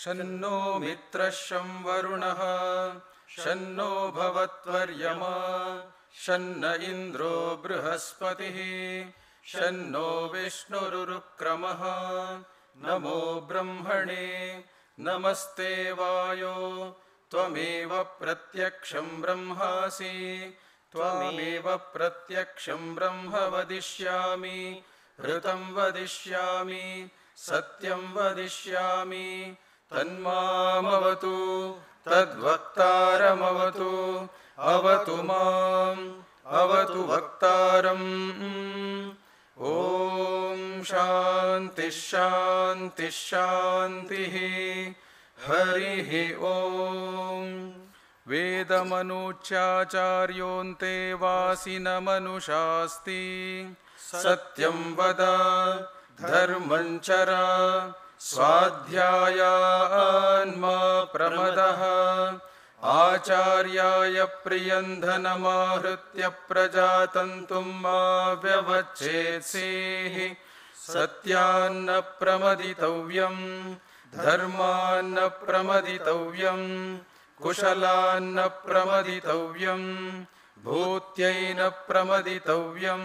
शन्नो मित्रशं वरुणः शन्नो भवत्वर्यमा शन्न इन्द्रो बृहस्पतिः शन्नो विष्णुरुक्रमः नमो ब्रह्मणे नमस्ते वायो त्वमेव प्रत्यक्षं ब्रह्मासि त्वमेव प्रत्यक्षं ब्रह्म वदिष्यामि ऋतं वदिष्यामि सत्यं वदिष्यामि तन्मामवतु तद्वक्तारमवतु अवतु माम् अवतु वक्तारम् ॐ शान्तिः शान्तिः शान्तिः हरिः ॐ वेदमनुच्याचार्योऽन्ते वासिनमनुषास्ति सत्यं वद धर्मं चर स्वाध्यायान्मा प्रमदः आचार्याय प्रियं धनमाहृत्य प्रजातन्तुं मा व्यवच्छेत्सेः सत्यान्न प्रमदितव्यं धर्मान्न प्रमदितव्यं कुशलान्न प्रमदितव्यं भूत्यैन प्रमदितव्यं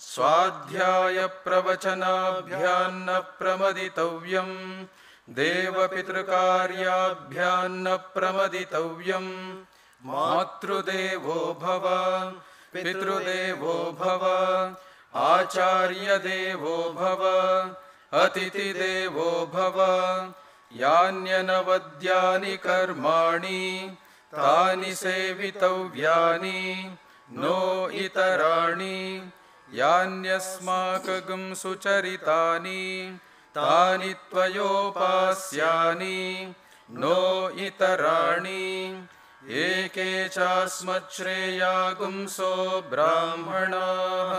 स्वाध्याय प्रवचनाभ्यान्न प्रमदितव्यं देवपितृकार्याभ्यान्न प्रमदितव्यं मातृदेवो भव पितृदेवो भव आचार्यदेवो भव अतिथिदेवो भव यान्यनवद्यानि कर्माणि तानि सेवितव्यानि नो इतराणि यान्यस्माकं सुचरितानि तानि त्वयोपास्यानि नो इतराणि एके चास्मच्छ्रेयागुंसो ब्राह्मणाः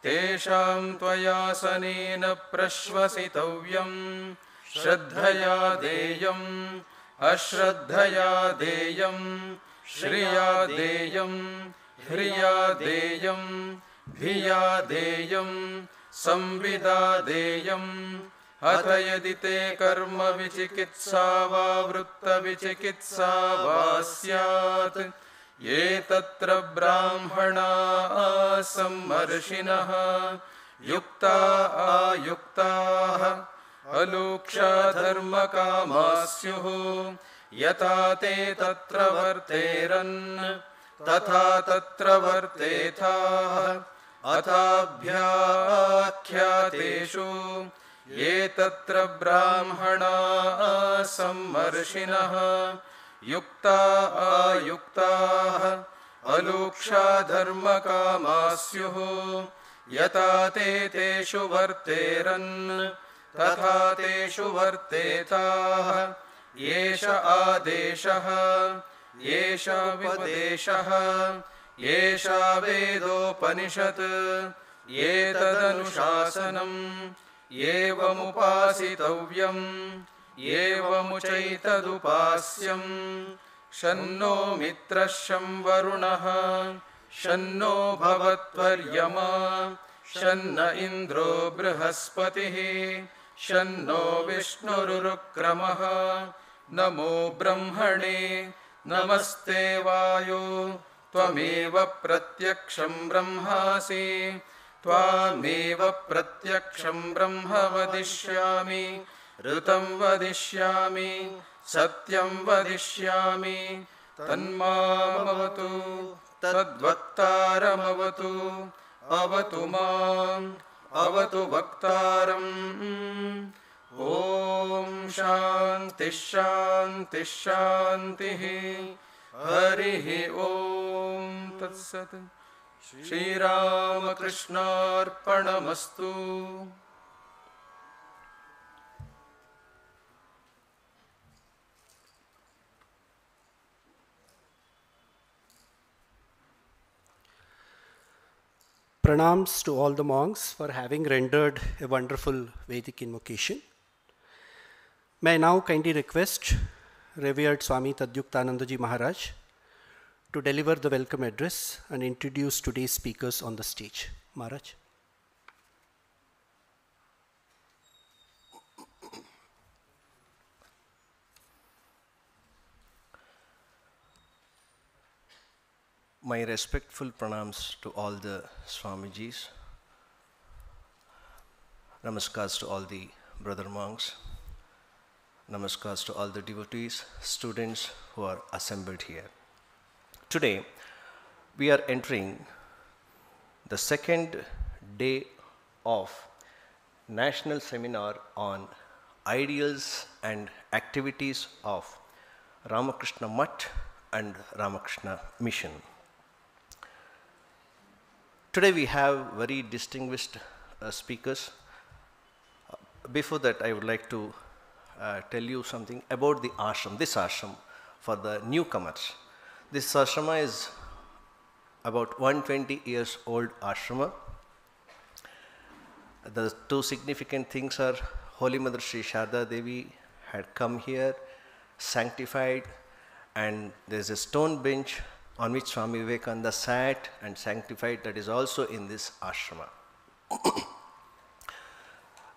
तेषां त्वयासनेन प्रश्वसितव्यं श्रद्धया देयम् अश्रद्धया देयम् श्रिया देयम् ह्रिया देयम् धिया देयम् संविदा देयम् अथ यदि ते कर्म विचिकित्सा वा वृत्तविचिकित्सा वा स्यात् ये तत्र ब्राह्मणाः सम्मर्षिणः युक्ता आयुक्ताः अलोक्षा धर्मकामाः स्युः यथा ते तत्र वर्तेरन् तथा तत्र वर्तेथाः अथाभ्याख्यातेषु ये तत्र ब्राह्मणाः सम्मर्षिणः युक्ता आयुक्ताः अलोक्षा धर्मकामाः स्युः यथा ते तेषु वर्तेरन् तथा तेषु वर्तेताः एष आदेशः एष विपदेशः एषा वेदोपनिषत् एतदनुशासनम् एवमुपासितव्यम् एवमुचैतदुपास्यम् शन्नो मित्रशं वरुणः शन्नो भवत्वर्यमा शन्न इन्द्रो बृहस्पतिः शन्नो विष्णुरुक्रमः नमो ब्रह्मणे नमस्ते वायो त्वमेव प्रत्यक्षं ब्रह्मासि त्वामेव प्रत्यक्षं ब्रह्म वदिष्यामि ऋतं वदिष्यामि सत्यं वदिष्यामि तन्मामवतु तद्वक्तारमवतु अवतु माम् अवतु वक्तारम् ॐ शान्तिः शान्तिः शान्तिः हरिः ॐ तत्सत् श्रीरामकृष्णार्पणमस्तु। Pranams to all the monks for having rendered a wonderful Vedic invocation. May I now kindly request revered Swami Tadyuktanandaji Maharaj to deliver the welcome address and introduce today's speakers on the stage. Maharaj. My respectful pranams to all the Swamijis, namaskars to all the brother monks, namaskars to all the devotees, students who are assembled here. Today, we are entering the second day of National Seminar on Ideals and Activities of Ramakrishna Mutt and Ramakrishna Mission. Today we have very distinguished speakers. Before that, I would like to tell you something about the ashram, this ashram for the newcomers. This ashrama is about 120 years old ashrama. The two significant things are Holy Mother Sri Sharda Devi had come here, sanctified, and there is a stone bench on which Swami Vivekananda sat and sanctified, that is also in this ashrama.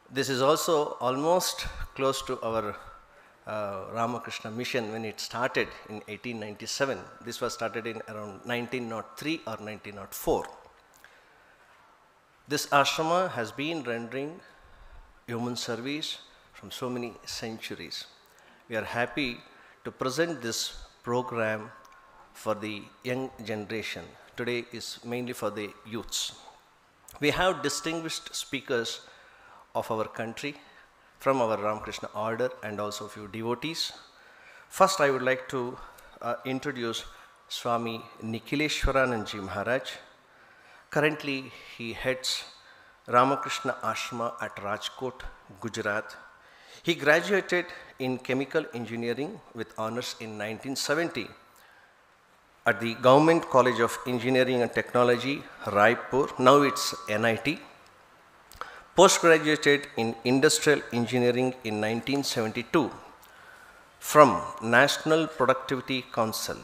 This is also almost close to our Ramakrishna mission when it started in 1897. This was started in around 1903 or 1904. This ashrama has been rendering human service from so many centuries. We are happy to present this program for the young generation. Today is mainly for the youths. We have distinguished speakers of our country from our Ramakrishna order and also a few devotees. First, I would like to introduce Swami Nikhileshwaranandaji Maharaj. Currently, he heads Ramakrishna Ashrama at Rajkot, Gujarat. He graduated in chemical engineering with honors in 1970 at the Government College of Engineering and Technology, Raipur. Now it's NIT. Postgraduated in Industrial Engineering in 1972 from National Productivity Council.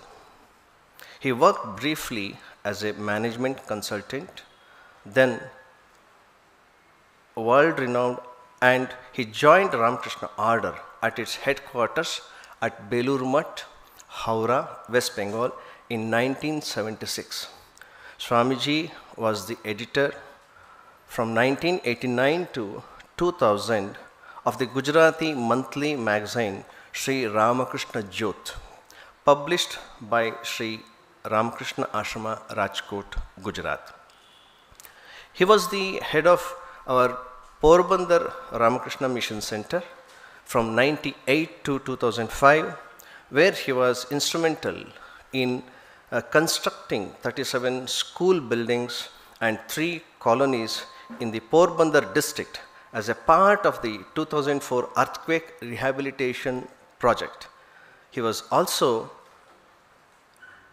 He worked briefly as a management consultant, then world-renowned, and he joined Ramakrishna Order at its headquarters at Belur Mutt, Howrah, West Bengal in 1976. Swamiji was the editor from 1989 to 2000 of the Gujarati monthly magazine Sri Ramakrishna Jyot, published by Sri Ramakrishna Ashrama, Rajkot, Gujarat. He was the head of our Porbandar Ramakrishna Mission Center from 1998 to 2005, where he was instrumental in constructing 37 school buildings and 3 colonies in the Porbandar district as a part of the 2004 earthquake rehabilitation project. He was also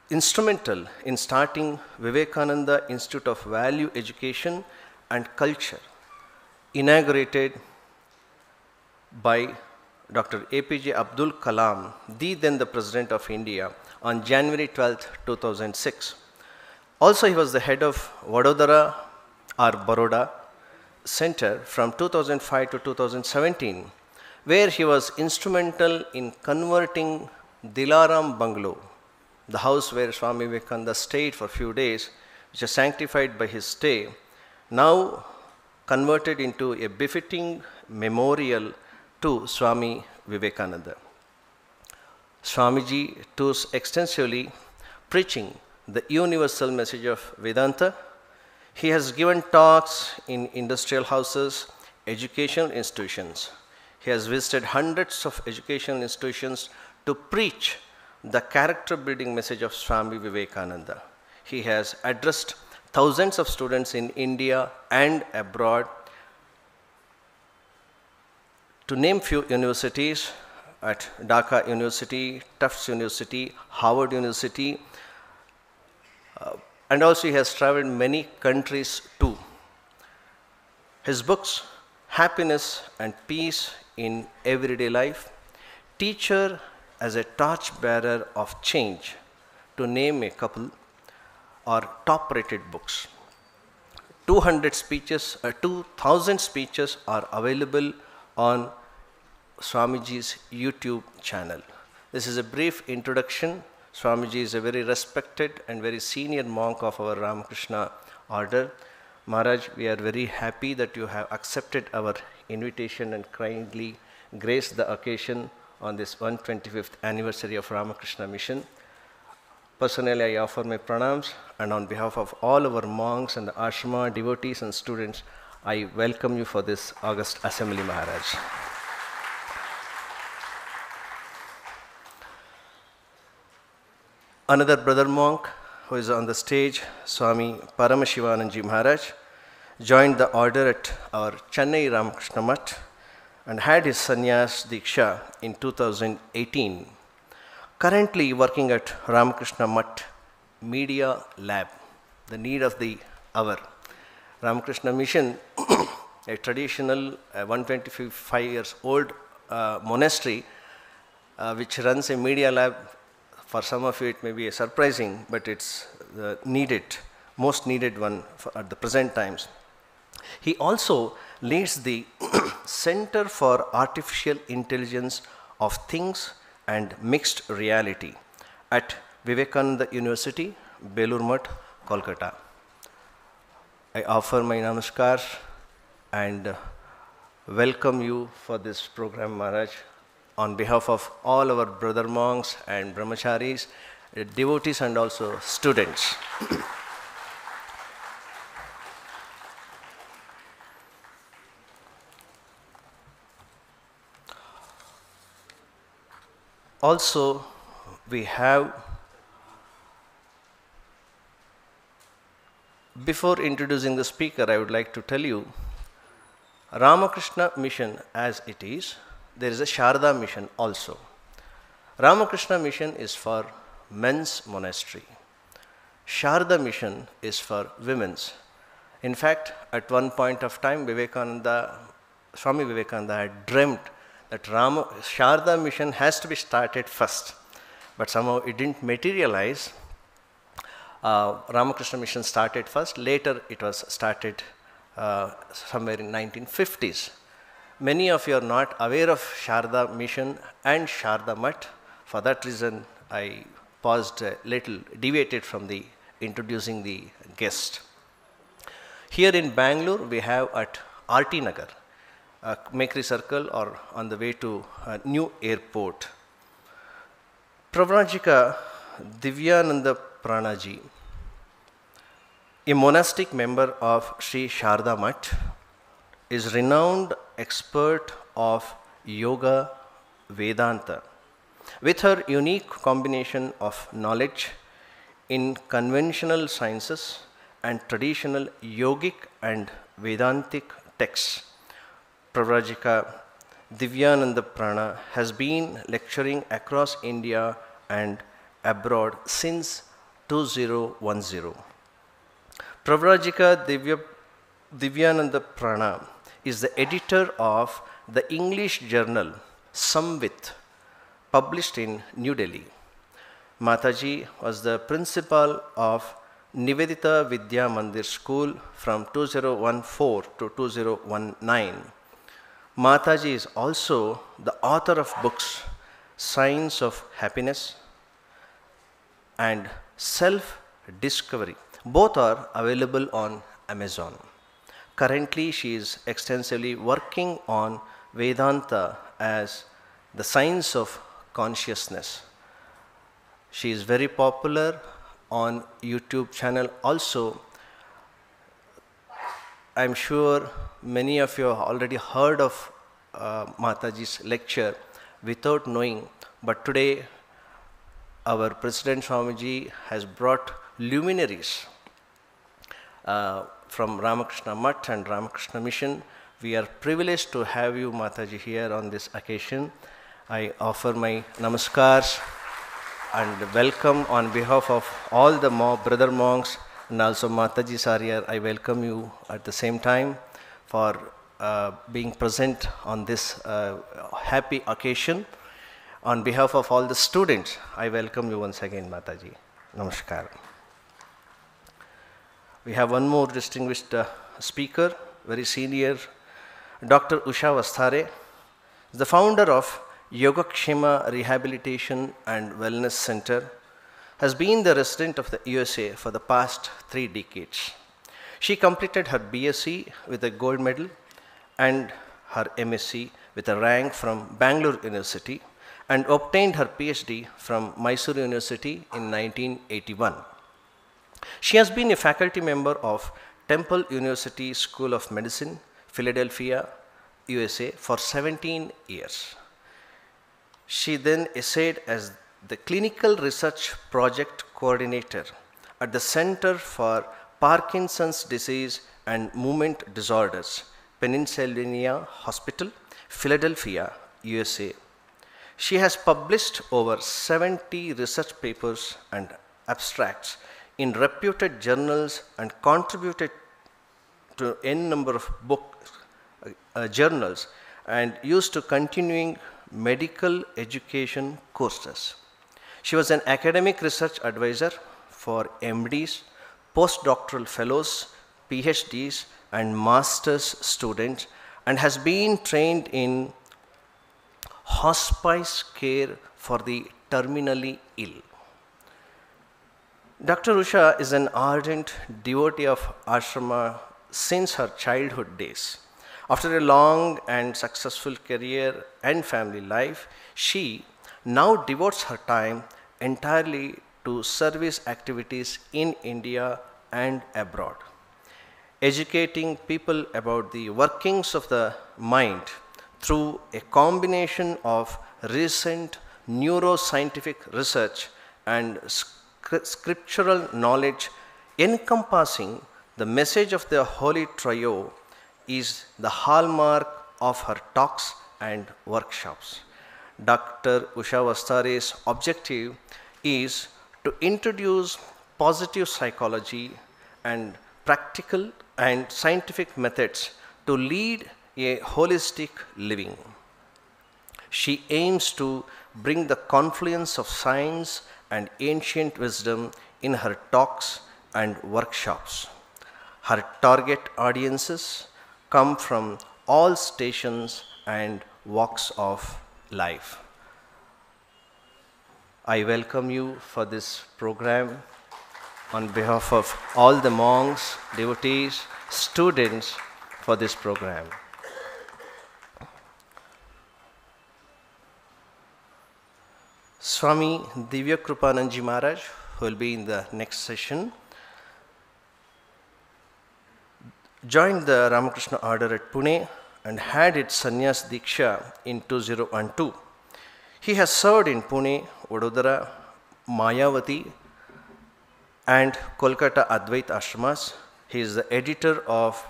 instrumental in starting Vivekananda Institute of Value Education and Culture, inaugurated by Dr. APJ Abdul Kalam, then the President of India, on January 12, 2006. Also, he was the head of Vadodara or Baroda Center from 2005 to 2017, where he was instrumental in converting Dilaram Bungalow, the house where Swami Vivekananda stayed for a few days, which was sanctified by his stay, now converted into a befitting memorial to Swami Vivekananda. Swamiji tours extensively, preaching the universal message of Vedanta. He has given talks in industrial houses, educational institutions. He has visited hundreds of educational institutions to preach the character-building message of Swami Vivekananda. He has addressed thousands of students in India and abroad. To name few universities, at Dhaka University, Tufts University, Harvard University, and also he has traveled many countries too. His books, Happiness and Peace in Everyday Life, Teacher as a Torchbearer of Change, to name a couple, are top-rated books. 200 speeches, 2,000 speeches are available on Swamiji's YouTube channel. This is a brief introduction. Swamiji is a very respected and very senior monk of our Ramakrishna order. Maharaj, we are very happy that you have accepted our invitation and kindly graced the occasion on this 125th anniversary of Ramakrishna Mission. Personally, I offer my pranams, and on behalf of all our monks and the ashrama, devotees and students, I welcome you for this August Assembly, Maharaj. Another brother monk who is on the stage, Swami Parmashivanandaji Maharaj, joined the order at our Chennai Ramakrishna Mutt and had his sannyas diksha in 2018. Currently working at Ramakrishna Mutt Media Lab, the need of the hour. Ramakrishna Mission, a traditional 125 years old monastery which runs a media lab. For some of you it may be surprising, but it's the most needed one at the present times. He also leads the Center for Artificial Intelligence of Things and Mixed Reality at Vivekananda University, Belur Mutt, Kolkata. I offer my namaskar and welcome you for this program, Maharaj, on behalf of all our brother monks and brahmacharis, devotees and also students. Also, we have, before introducing the speaker, I would like to tell you, Ramakrishna Mission as it is, there is a Sharda Mission also. Ramakrishna Mission is for men's monastery. Sharda Mission is for women's. In fact, at one point of time, Swami Vivekananda had dreamt that Sharda Mission has to be started first, but somehow it didn't materialize. Ramakrishna Mission started first, later it was started somewhere in 1950s. Many of you are not aware of Sharda Mission and Sharda Mutt. For that reason, I paused a little, deviated from the introducing the guest. Here in Bangalore, we have at RT Nagar, Mekri Circle, or on the way to New Airport, Pravrajika Divyananda Pranaji, a monastic member of Sri Sharda Mutt, is renowned expert of Yoga Vedanta. With her unique combination of knowledge in conventional sciences and traditional yogic and Vedantic texts, Pravrajika Divyananda Prana has been lecturing across India and abroad since 2010. Pravrajika Divyananda Prana is the editor of the English journal Samvit, published in New Delhi. Mataji was the principal of Nivedita Vidya Mandir School from 2014 to 2019. Mataji is also the author of books Science of Happiness and Self-Discovery. Both are available on Amazon. Currently, she is extensively working on Vedanta as the science of consciousness. She is very popular on YouTube channel also. I'm sure many of you have already heard of Mataji's lecture without knowing, but today our President Swamiji has brought luminaries from Ramakrishna Mutt and Ramakrishna Mission. We are privileged to have you, Mataji, here on this occasion. I offer my namaskars and welcome on behalf of all the brother monks and also Mataji Sariyar. I welcome you at the same time for being present on this happy occasion. On behalf of all the students, I welcome you once again, Mataji. Namaskar. We have one more distinguished speaker, very senior, Dr. Usha Vasthare, the founder of Yogakshema Rehabilitation and Wellness Center, has been the resident of the USA for the past 3 decades. She completed her BSc with a gold medal and her MSc with a rank from Bangalore University and obtained her PhD from Mysore University in 1981. She has been a faculty member of Temple University School of Medicine, Philadelphia, USA for 17 years. She then essayed as the Clinical Research Project Coordinator at the Center for Parkinson's Disease and Movement Disorders, Pennsylvania Hospital, Philadelphia, USA. She has published over 70 research papers and abstracts in reputed journals and contributed to n number of journals and used to continuing medical education courses. She was an academic research advisor for MDs, postdoctoral fellows, PhDs, and master's students, and has been trained in hospice care for the terminally ill. Dr. Usha is an ardent devotee of ashrama since her childhood days. After a long and successful career and family life, she now devotes her time entirely to service activities in India and abroad, educating people about the workings of the mind through a combination of recent neuroscientific research and scriptural knowledge encompassing the message of the Holy Trio is the hallmark of her talks and workshops. Dr. Usha Vastare's objective is to introduce positive psychology and practical and scientific methods to lead a holistic living. She aims to bring the confluence of science and ancient wisdom in her talks and workshops. Her target audiences come from all stations and walks of life. I welcome you for this program on behalf of all the monks, devotees, students for this program. Swami Divyakrupanandaji Maharaj, who will be in the next session, joined the Ramakrishna order at Pune and had its sannyas diksha in 2012. He has served in Pune, Vadodara, Mayavati, and Kolkata Advait Ashramas. He is the editor of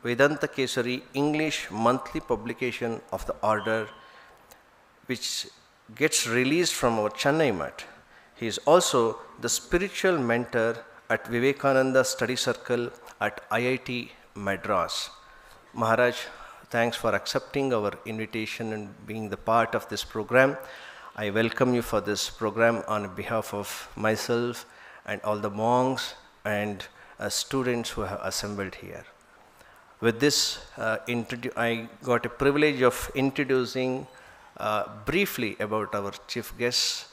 Vedanta Kesari English monthly publication of the order, which gets released from our Chennai Mat. He is also the spiritual mentor at Vivekananda Study Circle at IIT Madras. Maharaj, thanks for accepting our invitation and being the part of this program. I welcome you for this program on behalf of myself and all the monks and students who have assembled here. With this, I got a privilege of introducing briefly about our chief guests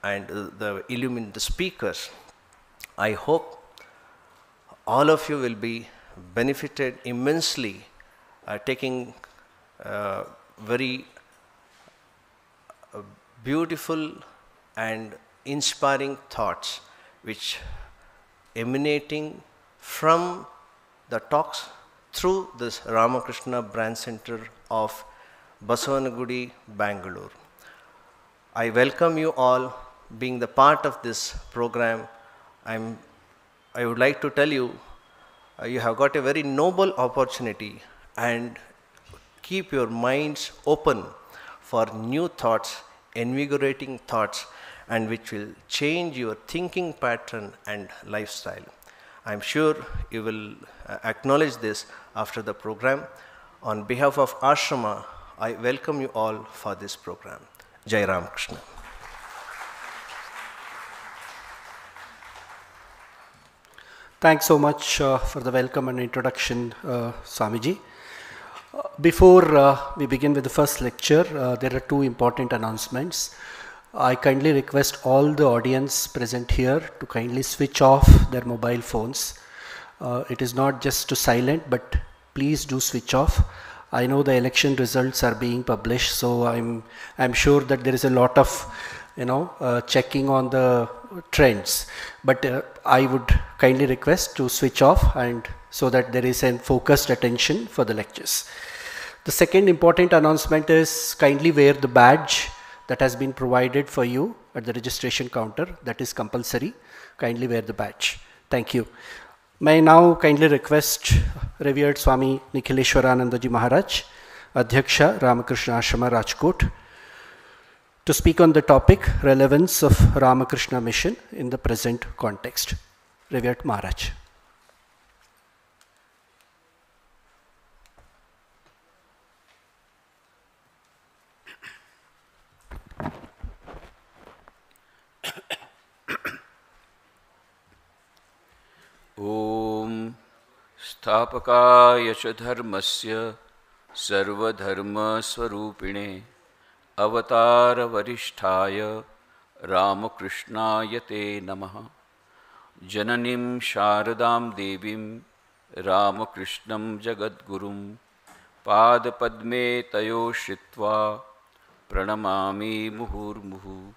and the speakers. I hope all of you will be benefited immensely taking very beautiful and inspiring thoughts which emanating from the talks through this Ramakrishna Branch Center of Basavanagudi, Bangalore. I welcome you all being the part of this program. I would like to tell you, you have got a very noble opportunity, and keep your minds open for new thoughts, invigorating thoughts, and which will change your thinking pattern and lifestyle. I am sure you will acknowledge this after the program. On behalf of Ashrama, I welcome you all for this program. Jai Ramakrishna. Thanks so much for the welcome and introduction, Swamiji. Before we begin with the first lecture, there are two important announcements. I kindly request all the audience present here to kindly switch off their mobile phones. It is not just to silent, but please do switch off. I know the election results are being published, so I'm sure that there is a lot of checking on the trends. But I would kindly request to switch off, and so that there is a focused attention for the lectures. The second important announcement is kindly wear the badge that has been provided for you at the registration counter. That is compulsory. Kindly wear the badge. Thank you. May I now kindly request revered Swami Nikhileshwaranandaji Maharaj, Adhyaksha Ramakrishna Ashrama Rajkot, to speak on the topic relevance of Ramakrishna mission in the present context. Revered Maharaj. Om Sthapakaya cha dharmasya sarvadharma swarupine avatara varishtaya Ramakrishnaya te namaha Jananim Sharadam Devim Ramakrishnam Jagadgurum Padapadme Tayo Shritva Pranamami Muhurmuhu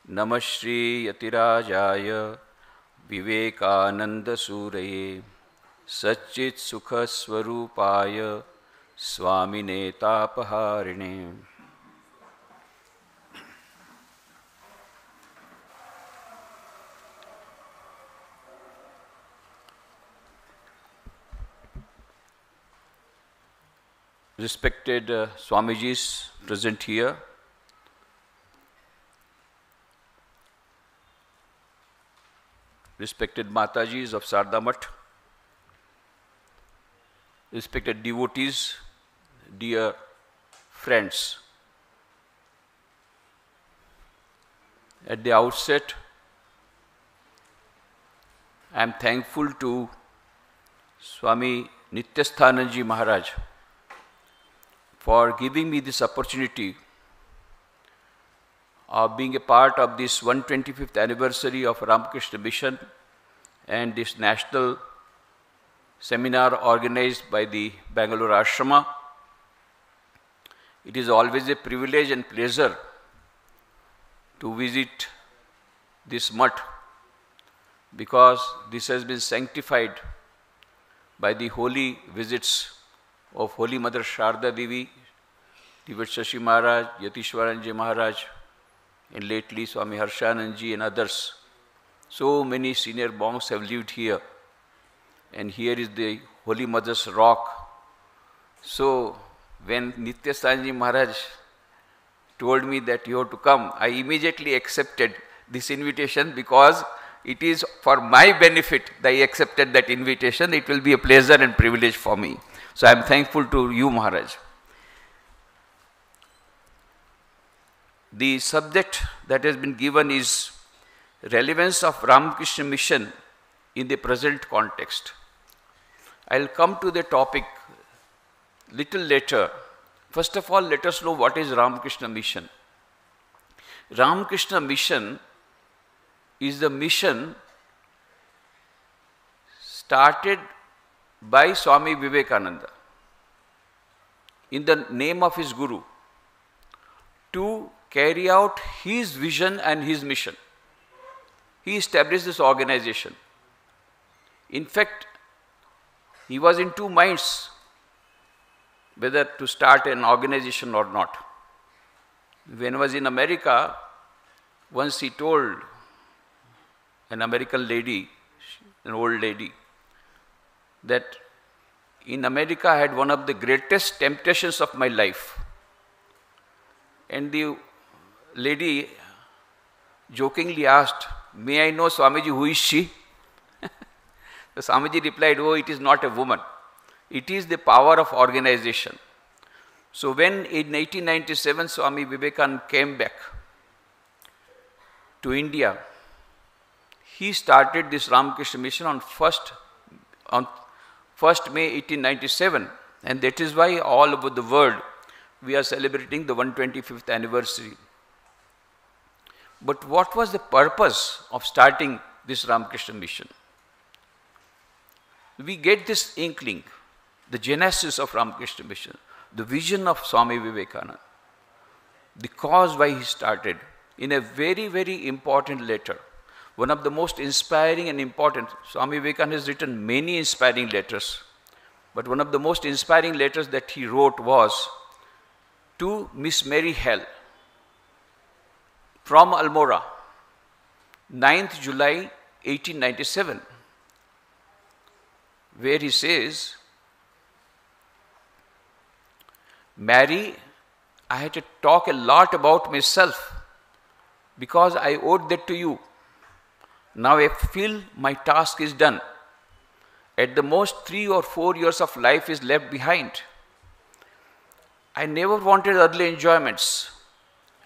Namashri Yatirajaya Vivekananda Suraye Satchit Sukha Swarupaya Swamine Tapaharine. Respected Swamijis present here, respected Matajis of Sardamath, respected devotees, dear friends. At the outset, I am thankful to Swami Nikhileshwaranandaji Maharaj for giving me this opportunity of being a part of this 125th anniversary of Ramakrishna Mission and this national seminar organized by the Bangalore Ashrama. It is always a privilege and pleasure to visit this mutt, because this has been sanctified by the holy visits of Holy Mother Sharda Devi, Divot Shashi Maharaj, Yatishwaranji Maharaj, and lately Swami Harshanandji and others. So many senior monks have lived here, and here is the Holy Mother's rock. So when Nikhileshwaranandaji Maharaj told me that you have to come, I immediately accepted this invitation, because it is for my benefit that I accepted that invitation. It will be a pleasure and privilege for me. So I am thankful to you, Maharaj. The subject that has been given is relevance of Ramakrishna mission in the present context. I will come to the topic little later. First of all, let us know what is Ramakrishna mission. Ramakrishna mission is the mission started by Swami Vivekananda in the name of his Guru to carry out his vision and his mission. He established this organization. In fact, he was in two minds whether to start an organization or not. When he was in America, once he told an American lady, an old lady, that in America I had one of the greatest temptations of my life. And the lady jokingly asked, "May I know, Swamiji, who is she?" The Swamiji replied, "Oh, it is not a woman. It is the power of organization." So when in 1897 Swami Vivekananda came back to India, he started this Ramakrishna mission on 1st May 1897, and that is why all over the world we are celebrating the 125th anniversary. But what was the purpose of starting this Ramakrishna mission? We get this inkling, the genesis of Ramakrishna mission, the vision of Swami Vivekananda, the cause why he started in a very, very important letter. One of the most inspiring and important, Swami Vivekananda has written many inspiring letters, but one of the most inspiring letters that he wrote was to Miss Mary Hell from Almora, 9th July 1897, where he says, Mary, I had to talk a lot about myself because I owed that to you. Now I feel my task is done. At the most 3 or 4 years of life is left behind. I never wanted earthly enjoyments.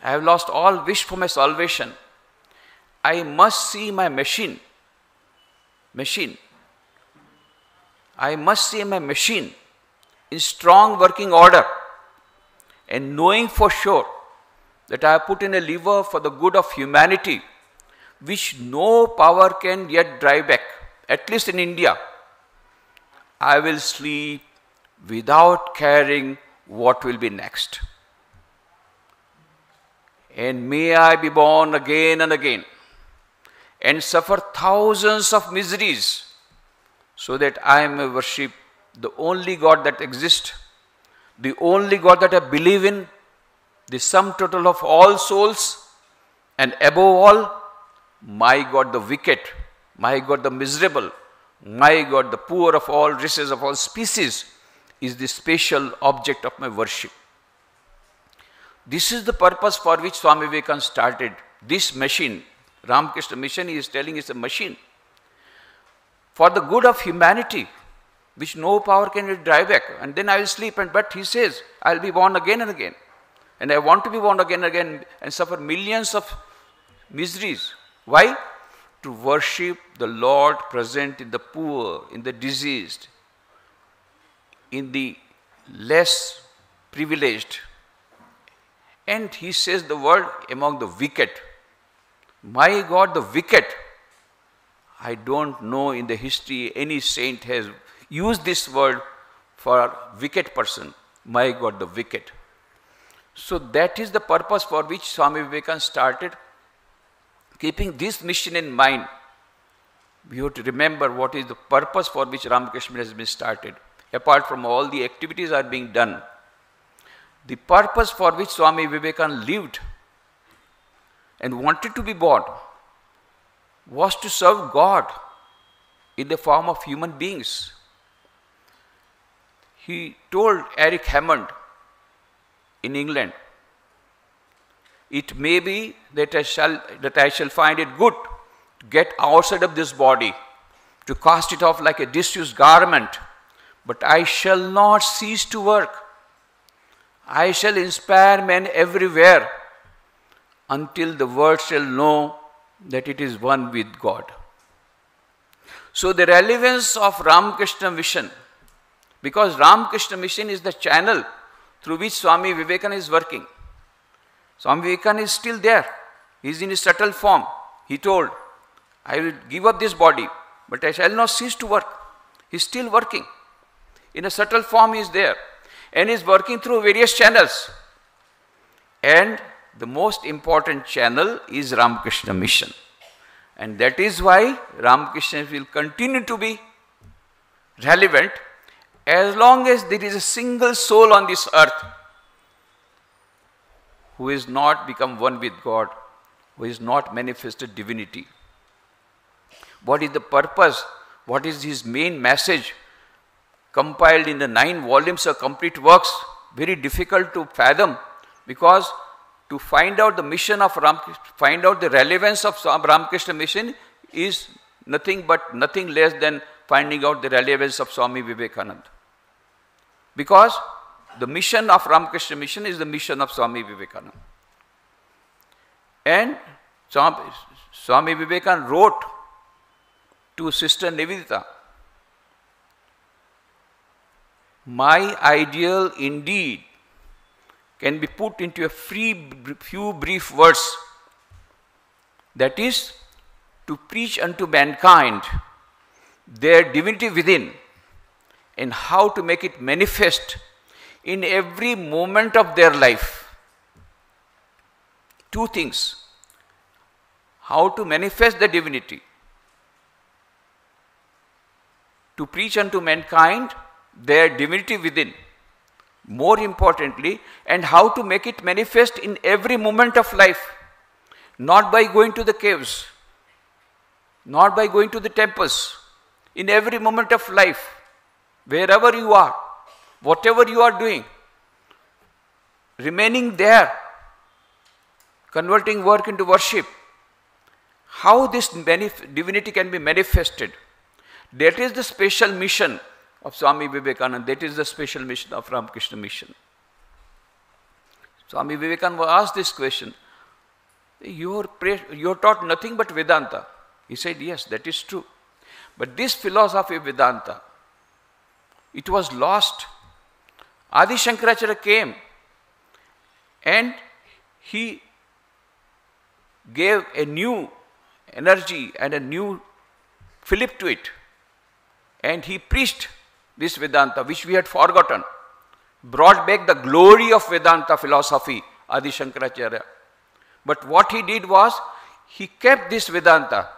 I have lost all wish for my salvation. I must see my machine. I must see my machine in strong working order, and knowing for sure that I have put in a lever for the good of humanity, which no power can yet drive back, at least in India, I will sleep without caring what will be next. And may I be born again and again and suffer thousands of miseries so that I may worship the only God that exists, the only God that I believe in, the sum total of all souls, and above all, my God the wicked, my God the miserable, my God the poor of all races, of all species, is the special object of my worship. This is the purpose for which Swami Vivekananda started this machine. Ramakrishna mission, he is telling, is a machine for the good of humanity, which no power can drive back. And then I will sleep, but he says, I will be born again and again. And I want to be born again and again and suffer millions of miseries. Why? To worship the Lord present in the poor, in the diseased, in the less privileged. And he says the word among the wicked. My God, the wicked. I don't know in the history any saint has used this word for a wicked person. My God, the wicked. So that is the purpose for which Swami Vivekananda started. Keeping this mission in mind, we have to remember what is the purpose for which Ramakrishna has been started. Apart from all the activities are being done, the purpose for which Swami Vivekananda lived and wanted to be born was to serve God in the form of human beings. He told Eric Hammond in England, it may be that I shall find it good to get outside of this body, to cast it off like a disused garment, but I shall not cease to work. I shall inspire men everywhere until the world shall know that it is one with God. So the relevance of Ramakrishna mission, because Ramakrishna mission is the channel through which Swami Vivekananda is working. Swami Vivekananda is still there. He is in a subtle form. He told, I will give up this body, but I shall not cease to work. He is still working. In a subtle form he is there. And he is working through various channels. And the most important channel is Ramakrishna mission. And that is why Ramakrishna will continue to be relevant as long as there is a single soul on this earth who is not become one with God, who is not manifested divinity. What is the purpose? What is his main message? Compiled in the 9 volumes of complete works, very difficult to fathom, because to find out the mission of find out the relevance of Ramakrishna mission is nothing less than finding out the relevance of Swami Vivekananda. Because the mission of Ramakrishna mission is the mission of Swami Vivekananda. And Swami Vivekananda wrote to Sister Nivedita, my ideal indeed can be put into a few brief words. that is to preach unto mankind their divinity within and how to make it manifest in every moment of their life. Two things: how to manifest the divinity, to preach unto mankind their divinity within, more importantly, and how to make it manifest in every moment of life, not by going to the caves, not by going to the temples, in every moment of life, wherever you are, whatever you are doing, remaining there, converting work into worship. How this divinity can be manifested, that is the special mission of Swami Vivekananda, that is the special mission of Ramakrishna mission. Swami Vivekananda was asked this question, you are taught nothing but Vedanta. He said, yes, that is true. But this philosophy of Vedanta, it was lost. Adi Shankaracharya came and he gave a new energy and a new fillip to it. And he preached this Vedanta, which we had forgotten, brought back the glory of Vedanta philosophy, Adi Shankaracharya. But what he did was, he kept this Vedanta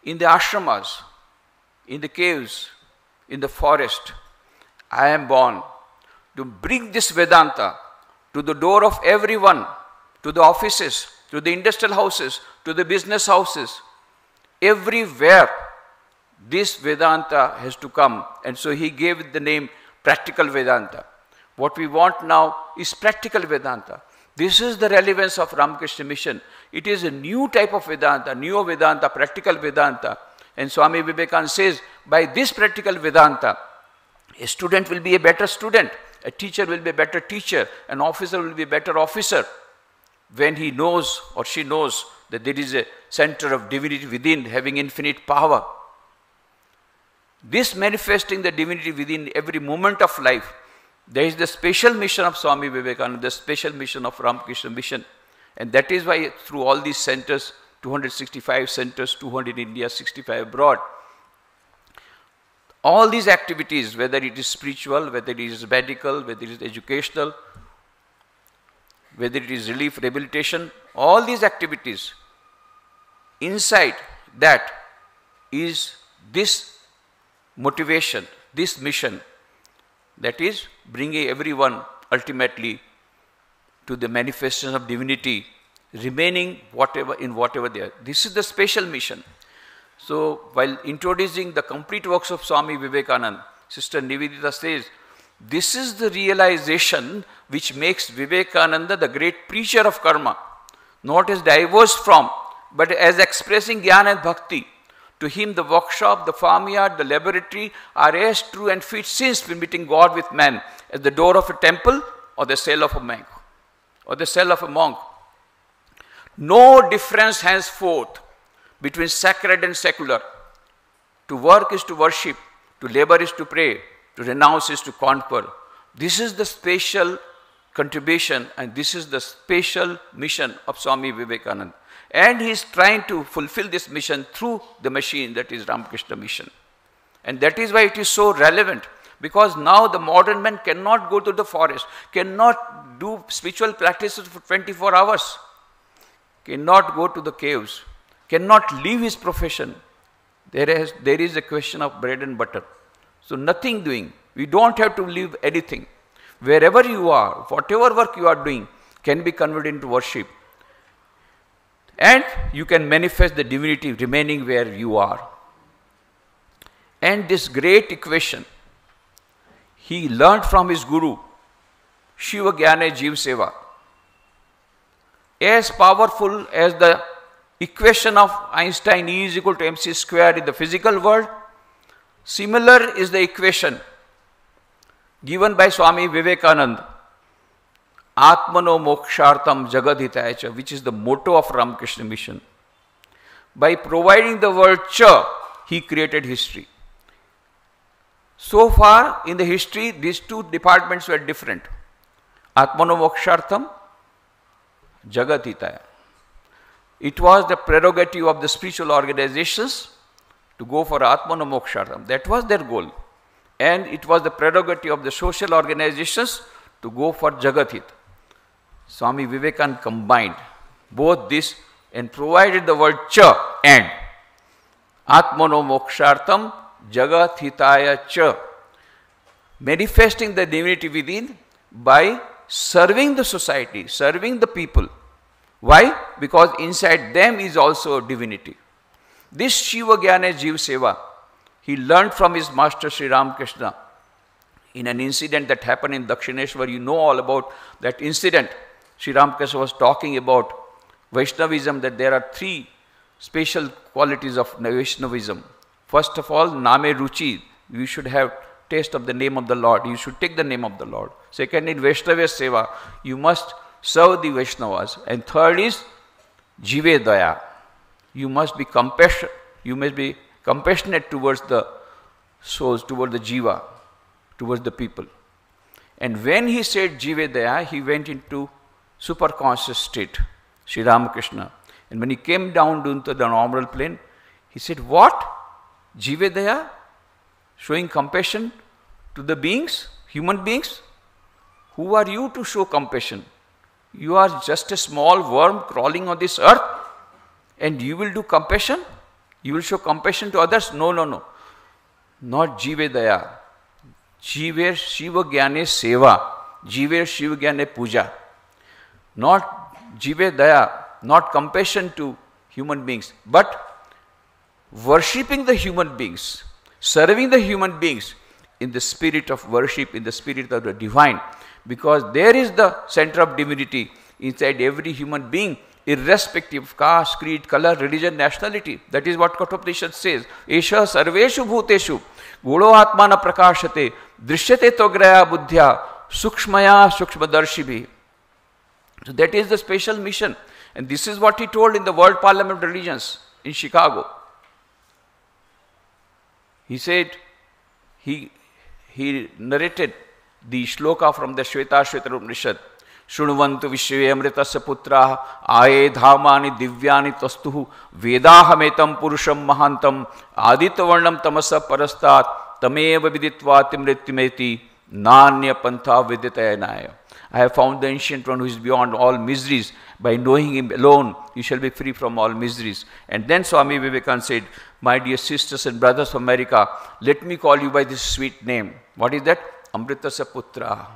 in the ashramas, in the caves, in the forest. I am born to bring this Vedanta to the door of everyone, to the offices, to the industrial houses, to the business houses. Everywhere this Vedanta has to come. And so he gave it the name Practical Vedanta. What we want now is Practical Vedanta. This is the relevance of Ramakrishna mission. It is a new type of Vedanta, Neo Vedanta, Practical Vedanta. And Swami Vivekananda says, by this Practical Vedanta, a student will be a better student, a teacher will be a better teacher, an officer will be a better officer, when he knows or she knows that there is a center of divinity within, having infinite power. This manifesting the divinity within every moment of life, there is the special mission of Swami Vivekananda, the special mission of Ramakrishna mission. And that is why through all these centers, 265 centers, 200 in India, 65 abroad, all these activities, whether it is spiritual, whether it is medical, whether it is educational, whether it is relief, rehabilitation, all these activities, inside that is this motivation, this mission, that is bringing everyone ultimately to the manifestation of divinity, remaining in whatever they are. This is the special mission. So while introducing the complete works of Swami Vivekananda, Sister Nivedita says, this is the realization which makes Vivekananda the great preacher of karma, not as diverse from, but as expressing jnana and bhakti. To him, the workshop, the farmyard, the laboratory are as true and fit since meeting God with man as the door of a temple or the cell of a monk. No difference henceforth between sacred and secular. To work is to worship, to labor is to pray, to renounce is to conquer. This is the special contribution and this is the special mission of Swami Vivekananda. And he is trying to fulfill this mission through the machine that is Ramakrishna mission. And that is why it is so relevant, because now the modern man cannot go to the forest, cannot do spiritual practices for 24 hours, cannot go to the caves, cannot leave his profession. There is a question of bread and butter. So nothing doing. We don't have to leave anything. Wherever you are, whatever work you are doing can be converted into worship. And you can manifest the divinity remaining where you are. And this great equation, he learned from his guru, Shiva Jnana Jeev Seva. As powerful as the equation of Einstein E is equal to mc square in the physical world, similar is the equation given by Swami Vivekananda, Atmano Mokshartam Jagadhitaya, which is the motto of Ramakrishna mission. By providing the word cha, he created history. So far in the history, these two departments were different. Atmano Mokshartam, Jagadhitaya. It was the prerogative of the spiritual organizations to go for Atmanamokshartham. That was their goal. And it was the prerogative of the social organizations to go for Jagathit. Swami Vivekananda combined both this and provided the word cha and. Atmanamokshartham Jagathitaya cha. Manifesting the divinity within by serving the society, serving the people. Why? Because inside them is also divinity. This Shiva Jnana Jiv Seva, he learned from his master Sri Ramakrishna in an incident that happened in Dakshineshwar. You know all about that incident. Sri Ramakrishna was talking about Vaishnavism, that there are three special qualities of Vaishnavism. First of all, Name Ruchi. You should have taste of the name of the Lord. You should take the name of the Lord. Second, in Vaishnava Seva, you must serve the Vaishnavas. And third is Jive Daya. You must be compassionate. You must be compassionate towards the souls, towards the Jiva, towards the people. And when he said Jive Daya, he went into superconscious state, Sri Ramakrishna. And when he came down into the normal plane, he said, what? Jive Daya? Showing compassion to the beings, human beings? Who are you to show compassion? You are just a small worm crawling on this earth, and you will do compassion? You will show compassion to others? No, no, no. Not Jive Daya. Jive Shiva Jnane Seva. Jive Shiva Jnane Puja. Not Jive Daya, not compassion to human beings, but worshipping the human beings, serving the human beings in the spirit of worship, in the spirit of the divine, because there is the center of divinity inside every human being, irrespective of caste, creed, color, religion, nationality. That is what Kathopadishad says. Esha sarveshu bhuteshu gulo atmana prakashate drishyate tograya buddhya sukshmaya sukshmadarshibhi. So that is the special mission. And this is what he told in the World Parliament of Religions in Chicago. He said, he narrated the shloka from the Shvetashveta Upanishad. Shunvantu Vishve Amritasya Putra Aye Dhamani Divyani Tastuhu Vedahametam Purusham Mahantam Aditavarnam Tamasa Parastat Tameva Viditva Timritimeti Nanya Pantha Viditayanaya. I have found the ancient one who is beyond all miseries. By knowing him alone, you shall be free from all miseries. And then Swami Vivekananda said, my dear sisters and brothers of America, let me call you by this sweet name. What is that? Amritasya Putra,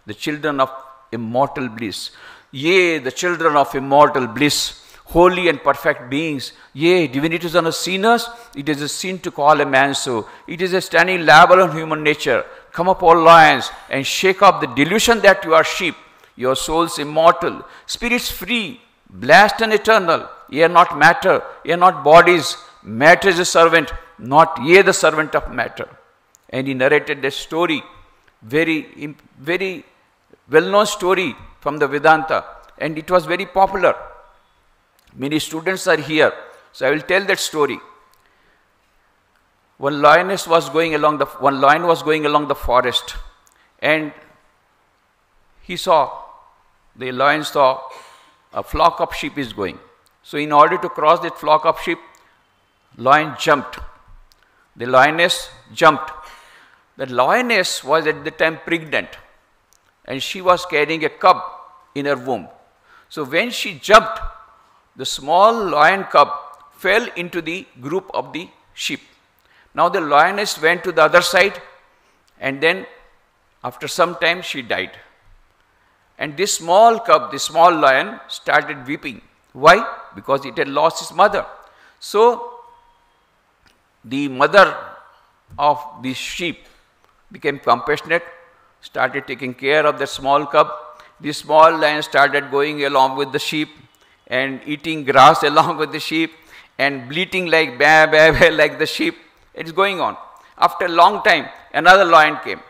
the children of immortal bliss. Yea, the children of immortal bliss, holy and perfect beings. Yea, divinities are not sinners. It is a sin to call a man so. It is a standing label on human nature. Come up, all lions, and shake off the delusion that you are sheep. Your souls immortal, spirits free, blessed and eternal. Ye are not matter, ye are not bodies. Matter is a servant, not ye the servant of matter. And he narrated a story, very well-known story from the Vedanta, and it was very popular. Many students are here, so I will tell that story. One lion was going along the forest, and the lion saw a flock of sheep is going. So in order to cross that flock of sheep, lion jumped. The lioness jumped. The lioness was at the time pregnant, and she was carrying a cub in her womb. So when she jumped, the small lion cub fell into the group of the sheep. Now the lioness went to the other side, and then after some time she died. And this small cub, this small lion, started weeping. Why? Because it had lost its mother. So the mother of the sheep became compassionate, started taking care of the small cub. The small lion started going along with the sheep and eating grass along with the sheep and bleating like bah, bah, bah, like the sheep. It's going on. After a long time, another lion came,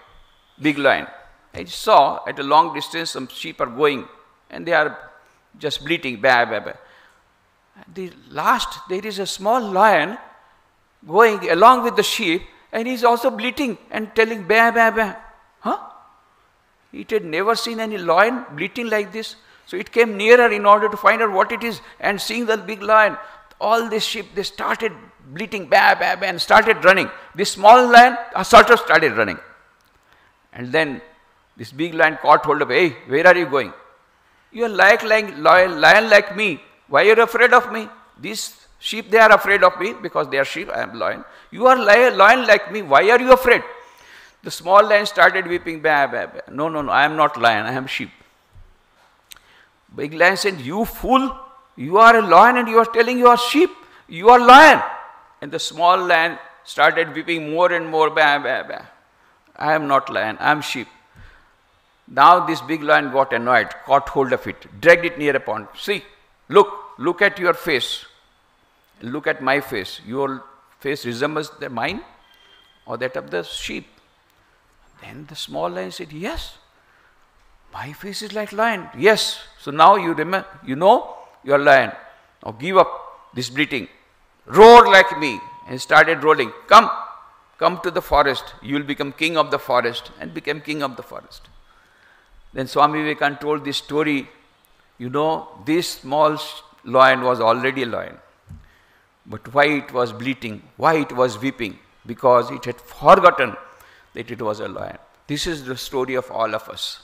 big lion. I saw at a long distance some sheep are going and they are just bleating, bah, bah, bah. At the last, there is a small lion going along with the sheep, and he's also bleating and telling, bah, bah, bah. Huh? It had never seen any lion bleating like this. So it came nearer in order to find out what it is, and seeing the big lion, all these sheep, they started bleating, bah, bah, bah, and started running. This small lion sort of started running. And then this big lion caught hold of, hey, where are you going? You are like lion like me. Why are you afraid of me? These sheep, they are afraid of me because they are sheep, I am lion. You are lion like me. Why are you afraid? The small lion started weeping, bah, bah, bah. No, no, no, I am not lion, I am sheep. Big lion said, you fool, you are a lion and you are telling you are sheep. You are lion. And the small lion started weeping more and more, bah, bah, bah. I am not lion, I am sheep. Now this big lion got annoyed, caught hold of it, dragged it near a pond. See, look at your face. Look at my face. Your face resembles mine or that of the sheep. Then the small lion said, yes, my face is like lion. Yes. So now you remember, you know you are lion. Now give up this bleating. Roar like me. And started rolling. Come to the forest. You will become king of the forest. And became king of the forest. Then Swami Vivekananda told this story. You know, this small lion was already a lion. But why it was bleating? Why it was weeping? Because it had forgotten that it was a lion. This is the story of all of us.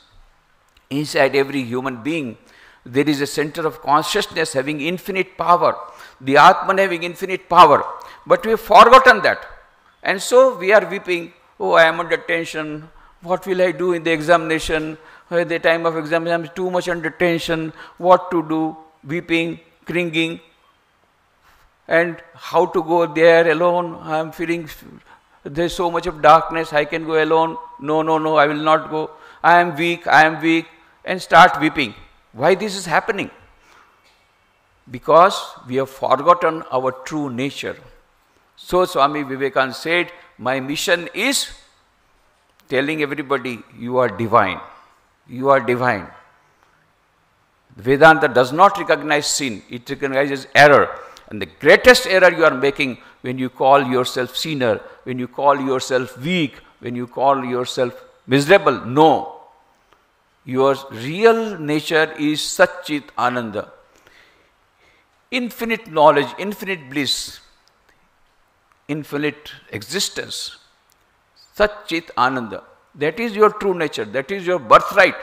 Inside every human being, there is a center of consciousness having infinite power. The Atman having infinite power. But we have forgotten that. And so we are weeping, oh, I am under tension. What will I do in the examination? At the time of examination, I am too much under tension. What to do? Weeping, cringing. And how to go there alone? I am feeling there is so much of darkness. I can go alone. No, no, no, I will not go. I am weak, I am weak. And start weeping. Why this is happening? Because we have forgotten our true nature. So Swami Vivekananda said, my mission is telling everybody, you are divine. You are divine. Vedanta does not recognize sin, it recognizes error. And the greatest error you are making when you call yourself sinner, when you call yourself weak, when you call yourself miserable. No. Your real nature is Satchit Ananda. Infinite knowledge, infinite bliss, infinite existence. Satchit Ananda. That is your true nature. That is your birthright.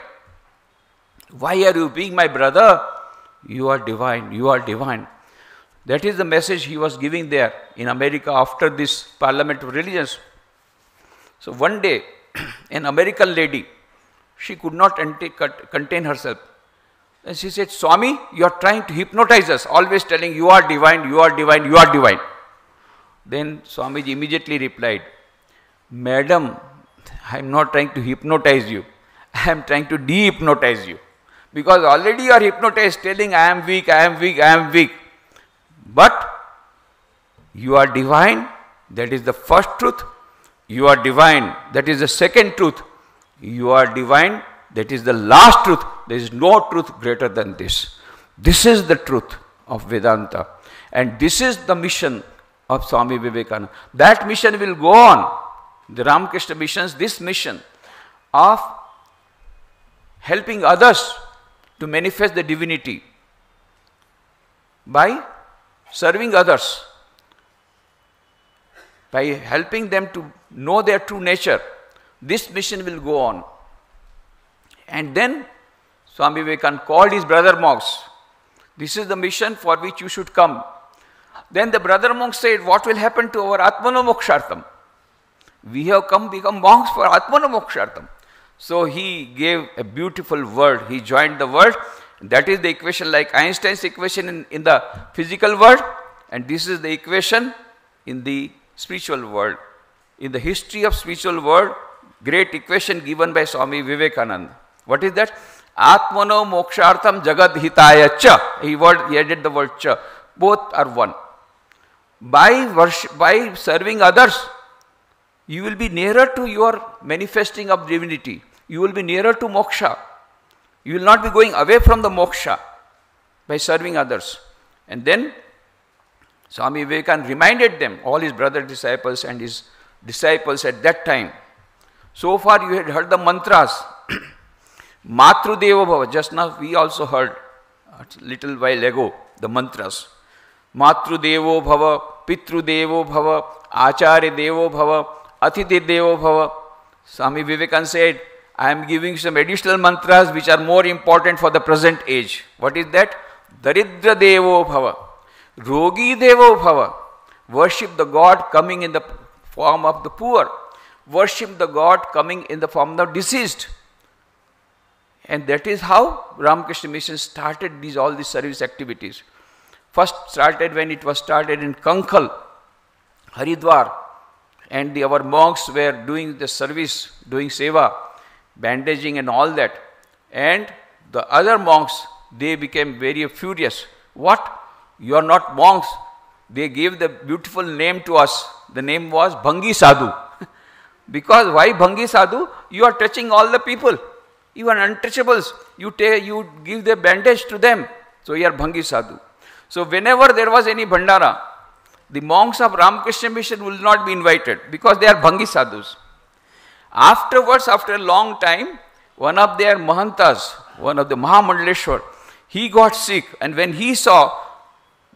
Why are you being my brother? You are divine. You are divine. That is the message he was giving there in America after this Parliament of Religions. So one day, an American lady, she could not contain herself. And she said, Swami, you are trying to hypnotize us, always telling you are divine, you are divine, you are divine. Then Swamiji immediately replied, Madam, I am not trying to hypnotize you. I am trying to de-hypnotize you. Because already you are hypnotized, telling I am weak, I am weak, I am weak. But you are divine, that is the first truth. You are divine, that is the second truth. You are divine, that is the last truth. There is no truth greater than this. This is the truth of Vedanta. And this is the mission of Swami Vivekananda. That mission will go on. The Ramakrishna missions, this mission of helping others to manifest the divinity by serving others, by helping them to know their true nature. This mission will go on. And then Swami Vivekananda called his brother monks. This is the mission for which you should come. Then the brother monks said, what will happen to our Atmanomokshartam? We have become monks for Atmanomokshartam. So he gave a beautiful word. He joined the word. That is the equation like Einstein's equation in the physical world. And this is the equation in the spiritual world. In the history of spiritual world, great equation given by Swami Vivekananda. What is that? Atmano mokshartham jagad hitaya cha. He added the word cha. Both are one. By serving others, you will be nearer to your manifesting of divinity. You will be nearer to moksha. You will not be going away from the moksha by serving others. And then Swami Vivekananda reminded them, all his brother disciples and his disciples at that time. So far you had heard the mantras. Matru Devo Bhava. Just now we also heard a little while ago the mantras. Matru Devo Bhava, Pitru Devo Bhava, Acharya Devo Bhava, Athithi Devo Bhava. Swami Vivekananda said, I am giving some additional mantras which are more important for the present age. What is that? Daridra Devo Bhava, Rogi Devo Bhava. Worship the God coming in the form of the poor. Worship the God coming in the form of the deceased. And that is how Ramakrishna Mission started all these service activities. First started when it was started in Kankhal, Haridwar, and our monks were doing the service, doing seva, bandaging and all that. And the other monks, they became very furious. What? You are not monks. They gave the beautiful name to us. The name was Bhangi Sadhu. Because why Bhangi Sadhu? You are touching all the people. You are untouchables. You give the bandage to them. So you are Bhangi Sadhu. So whenever there was any Bhandara, the monks of Ramakrishna Mission will not be invited because they are Bhangi Sadhus. Afterwards, after a long time, one of their Mahantas, one of the Mahamandaleshwar, he got sick, and when he saw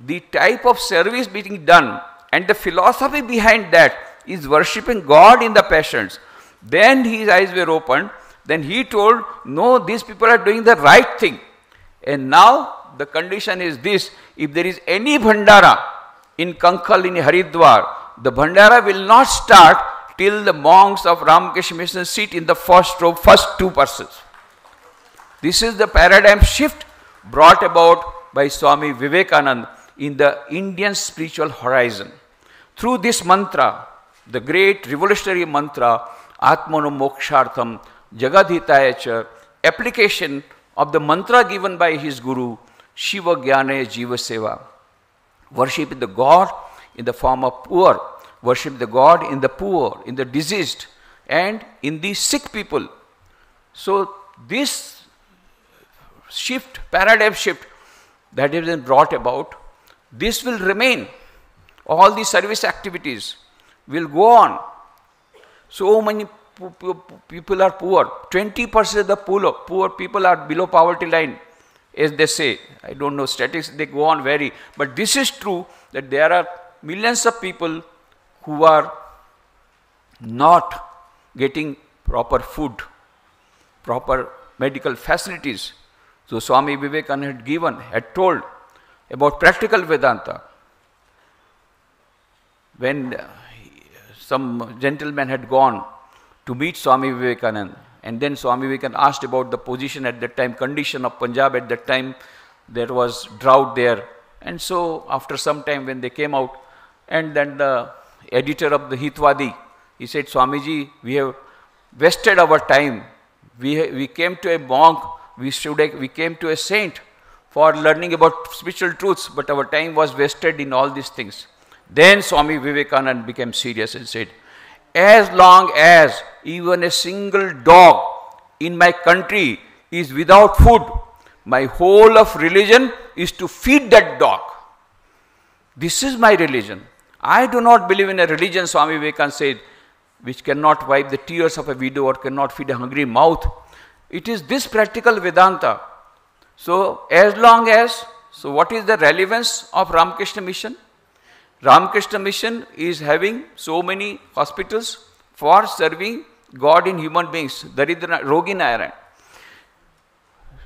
the type of service being done and the philosophy behind that is worshipping God in the patients, then his eyes were opened. Then he told, no, these people are doing the right thing. And now the condition is this: if there is any Bhandara in Kankhal, in Haridwar, the Bhandara will not start till the monks of Ramakrishna Mission sit in the first row, first two persons. This is the paradigm shift brought about by Swami Vivekananda in the Indian spiritual horizon. Through this mantra, the great revolutionary mantra, Atmano Mokshartham, Jagadhitaya Cha, application of the mantra given by his Guru, Shiva Jnana Jiva Seva. Worship the God in the form of poor, worship the God in the poor, in the diseased, and in the sick people. So this shift, paradigm shift that has been brought about, this will remain. All the service activities will go on. So many people are poor. 20% of the poor people are below poverty line, as they say. I don't know statistics, they go on vary. But this is true that there are millions of people who are not getting proper food, proper medical facilities. So Swami Vivekananda had told about practical Vedanta. When some gentleman had gone to meet Swami Vivekananda, and then Swami Vivekananda asked about the position at that time, condition of Punjab at that time, there was drought there. And so after some time when they came out, and then the editor of the Hitwadi, he said, Swamiji, we have wasted our time. We came to a monk, we came to a saint for learning about spiritual truths, but our time was wasted in all these things. Then Swami Vivekananda became serious and said, as long as even a single dog in my country is without food, my whole of religion is to feed that dog. This is my religion. I do not believe in a religion, Swami Vivekananda said, which cannot wipe the tears of a widow or cannot feed a hungry mouth. It is this practical Vedanta. So as long as, so what is the relevance of Ramakrishna Mission? Ramakrishna Mission is having so many hospitals for serving God in human beings, Daridra Rogi Narayan.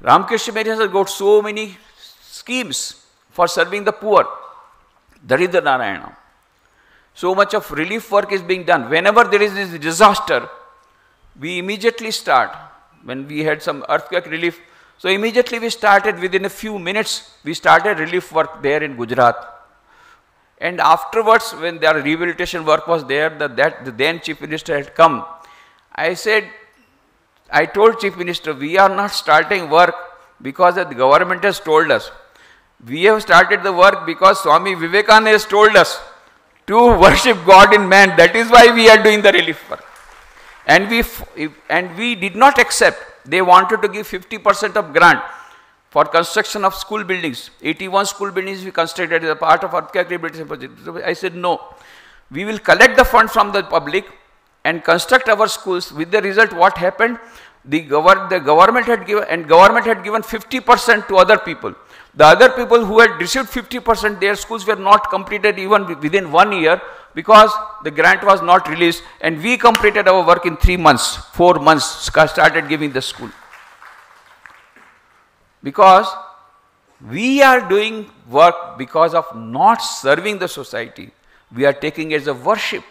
Ramakrishna Mission has got so many schemes for serving the poor, Daridra Narayana. So much of relief work is being done. Whenever there is this disaster, we immediately start. When we had some earthquake relief, so immediately we started, within a few minutes, we started relief work there in Gujarat. And afterwards, when their rehabilitation work was there, the then Chief Minister had come. I told Chief Minister, we are not starting work because the government has told us. We have started the work because Swami Vivekananda has told us to worship God in man. That is why we are doing the relief work. And we did not accept. They wanted to give 50% of grant for construction of school buildings. 81 school buildings we constructed as a part of earthquake rehabilitation project. So I said, no, we will collect the fund from the public and construct our schools. With the result, what happened? the government had given, and government had given 50% to other people. The other people who had received 50%, their schools were not completed even within 1 year, because the grant was not released, and we completed our work in 3 months, 4 months, started giving the school. Because we are doing work because of not serving the society. We are taking it as a worship,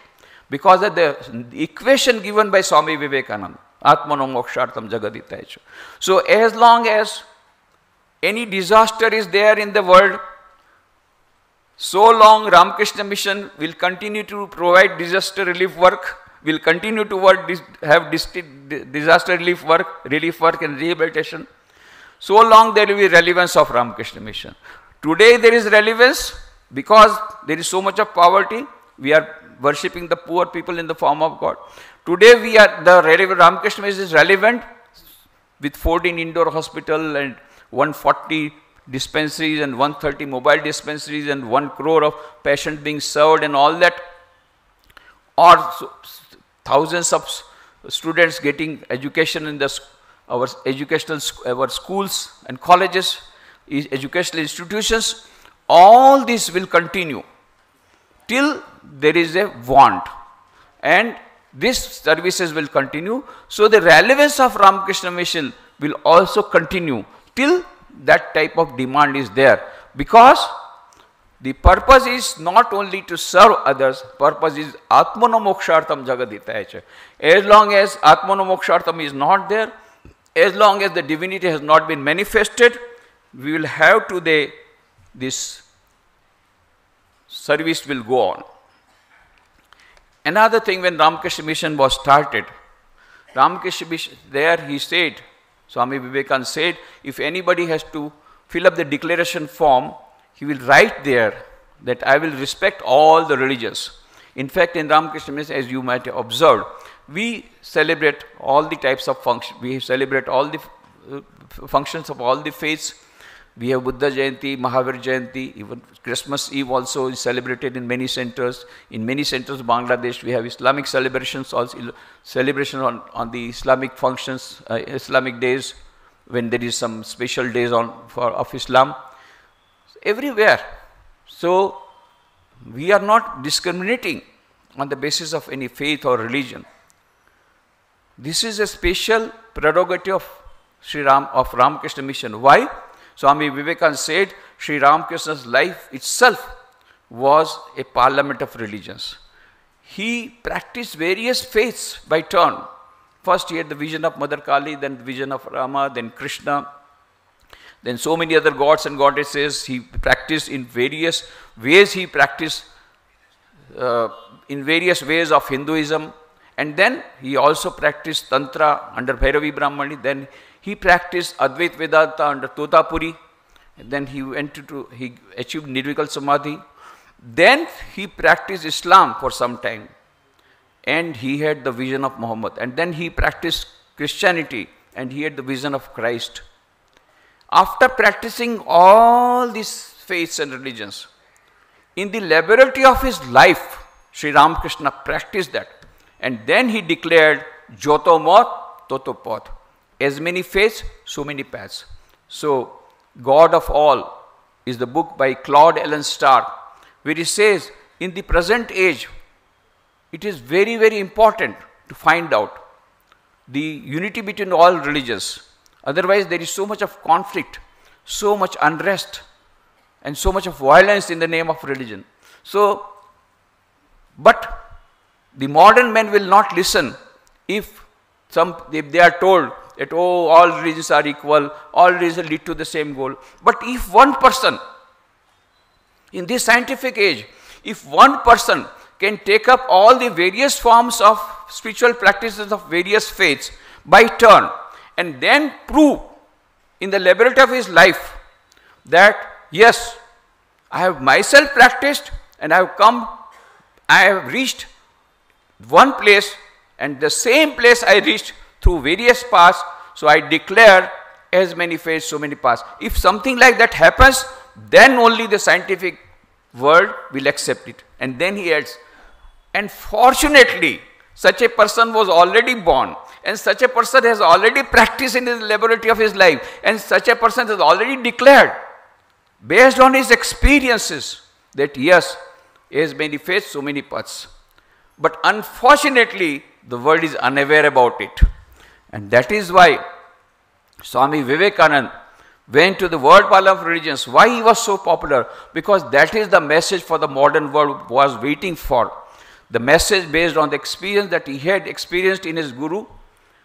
because of the equation given by Swami Vivekananda, Atmano Mokshartam Jagaditaya. So as long as any disaster is there in the world, so long Ramakrishna Mission will continue to provide disaster relief work, will continue to have disaster relief work and rehabilitation. So long there will be relevance of Ramakrishna Mission. Today there is relevance because there is so much of poverty. We are worshipping the poor people in the form of God. Today Ramakrishna Mission is relevant with 14 indoor hospital and 140 dispensaries and 130 mobile dispensaries and 1 crore of patients being served and all that, or thousands of students getting education in our schools and colleges, educational institutions. All this will continue till there is a want, and these services will continue. So the relevance of Ramakrishna Mission will also continue till that type of demand is there, because the purpose is not only to serve others, purpose is Atmano Mokshartam Jagaditaya. As long as Atmano Mokshartam is not there, as long as the divinity has not been manifested, we will have today this service will go on. Another thing, when Ramakrishna Mission was started, Ramakrishna Mission, there he said, Swami Vivekananda said, if anybody has to fill up the declaration form, he will write there that I will respect all the religions. In fact, in Ramakrishna Mission, as you might have observed, we celebrate all the types of functions. We celebrate all the functions of all the faiths. We have Buddha Jayanti, Mahavir Jayanti, even Christmas Eve also is celebrated in many centers. In many centers of Bangladesh, we have Islamic celebrations, also celebration on the Islamic functions, Islamic days, when there is some special days of Islam. Everywhere. So, we are not discriminating on the basis of any faith or religion. This is a special prerogative of Ramakrishna Mission. Why? Swami Vivekananda said, Sri Ramakrishna's life itself was a parliament of religions. He practiced various faiths by turn. First he had the vision of Mother Kali, then the vision of Rama, then Krishna, then so many other gods and goddesses. He practiced in various ways. He practiced in various ways of Hinduism. And then he also practiced Tantra under Bhairavi Brahmani. Then he practiced Advaita Vedanta under Totapuri. And then he he achieved Nirvikal Samadhi. Then he practiced Islam for some time. And he had the vision of Muhammad. And then he practiced Christianity. And he had the vision of Christ. After practicing all these faiths and religions, in the laboratory of his life, Sri Ramakrishna practiced that. And then he declared, Joto Mot, Toto Pot. As many faiths, so many paths. So, God of All is the book by Claude Allen Starr, where he says, in the present age, it is very, very important to find out the unity between all religions. Otherwise, there is so much of conflict, so much unrest, and so much of violence in the name of religion. So, but the modern men will not listen if they are told that, oh, all religions are equal, all religions lead to the same goal. But if one person, in this scientific age, if one person can take up all the various forms of spiritual practices of various faiths by turn, and then prove in the laboratory of his life that, yes, I have myself practiced and I have reached one place, and the same place I reached through various paths, so I declare as many faiths, so many paths. If something like that happens, then only the scientific world will accept it. And then he adds, and fortunately, such a person was already born, and such a person has already practiced in the laboratory of his life, and such a person has already declared, based on his experiences, that yes, he has many faiths, so many paths. But unfortunately, the world is unaware about it. And that is why Swami Vivekananda went to the world parliament of religions. Why he was so popular? Because that is the message for the modern world was waiting for. The message based on the experience that he had experienced in his guru.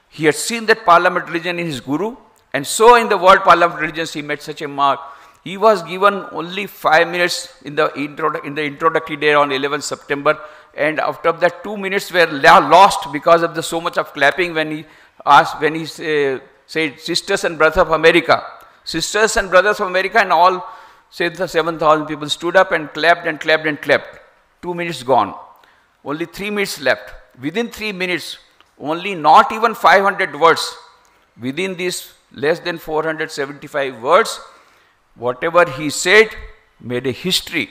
He had seen that parliament religion in his guru. And so in the world parliament religions he made such a mark. He was given only 5 minutes in the introductory day on 11th September. And after that 2 minutes were lost because of the so much of clapping when he asked, when he said, sisters and brothers of America. Sisters and brothers of America, and all, said the 7,000 people stood up and clapped and clapped and clapped. 2 minutes gone. Only 3 minutes left. Within 3 minutes, only not even 500 words. Within these less than 475 words, whatever he said made a history.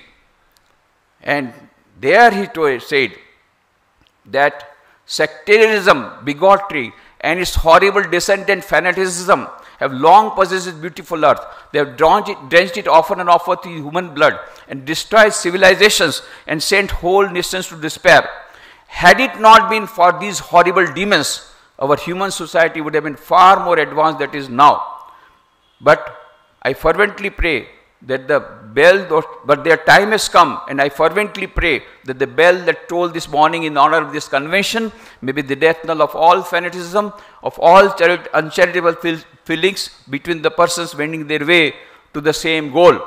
And there he said that sectarianism, bigotry, and its horrible descendant fanaticism have long possessed this beautiful earth. They have drenched it often and often with human blood and destroyed civilizations and sent whole nations to despair. Had it not been for these horrible demons, our human society would have been far more advanced than it is now. But I fervently pray that the bell, but their time has come, and I fervently pray that the bell that tolled this morning in honor of this convention may be the death knell of all fanaticism, of all uncharitable feelings between the persons wending their way to the same goal.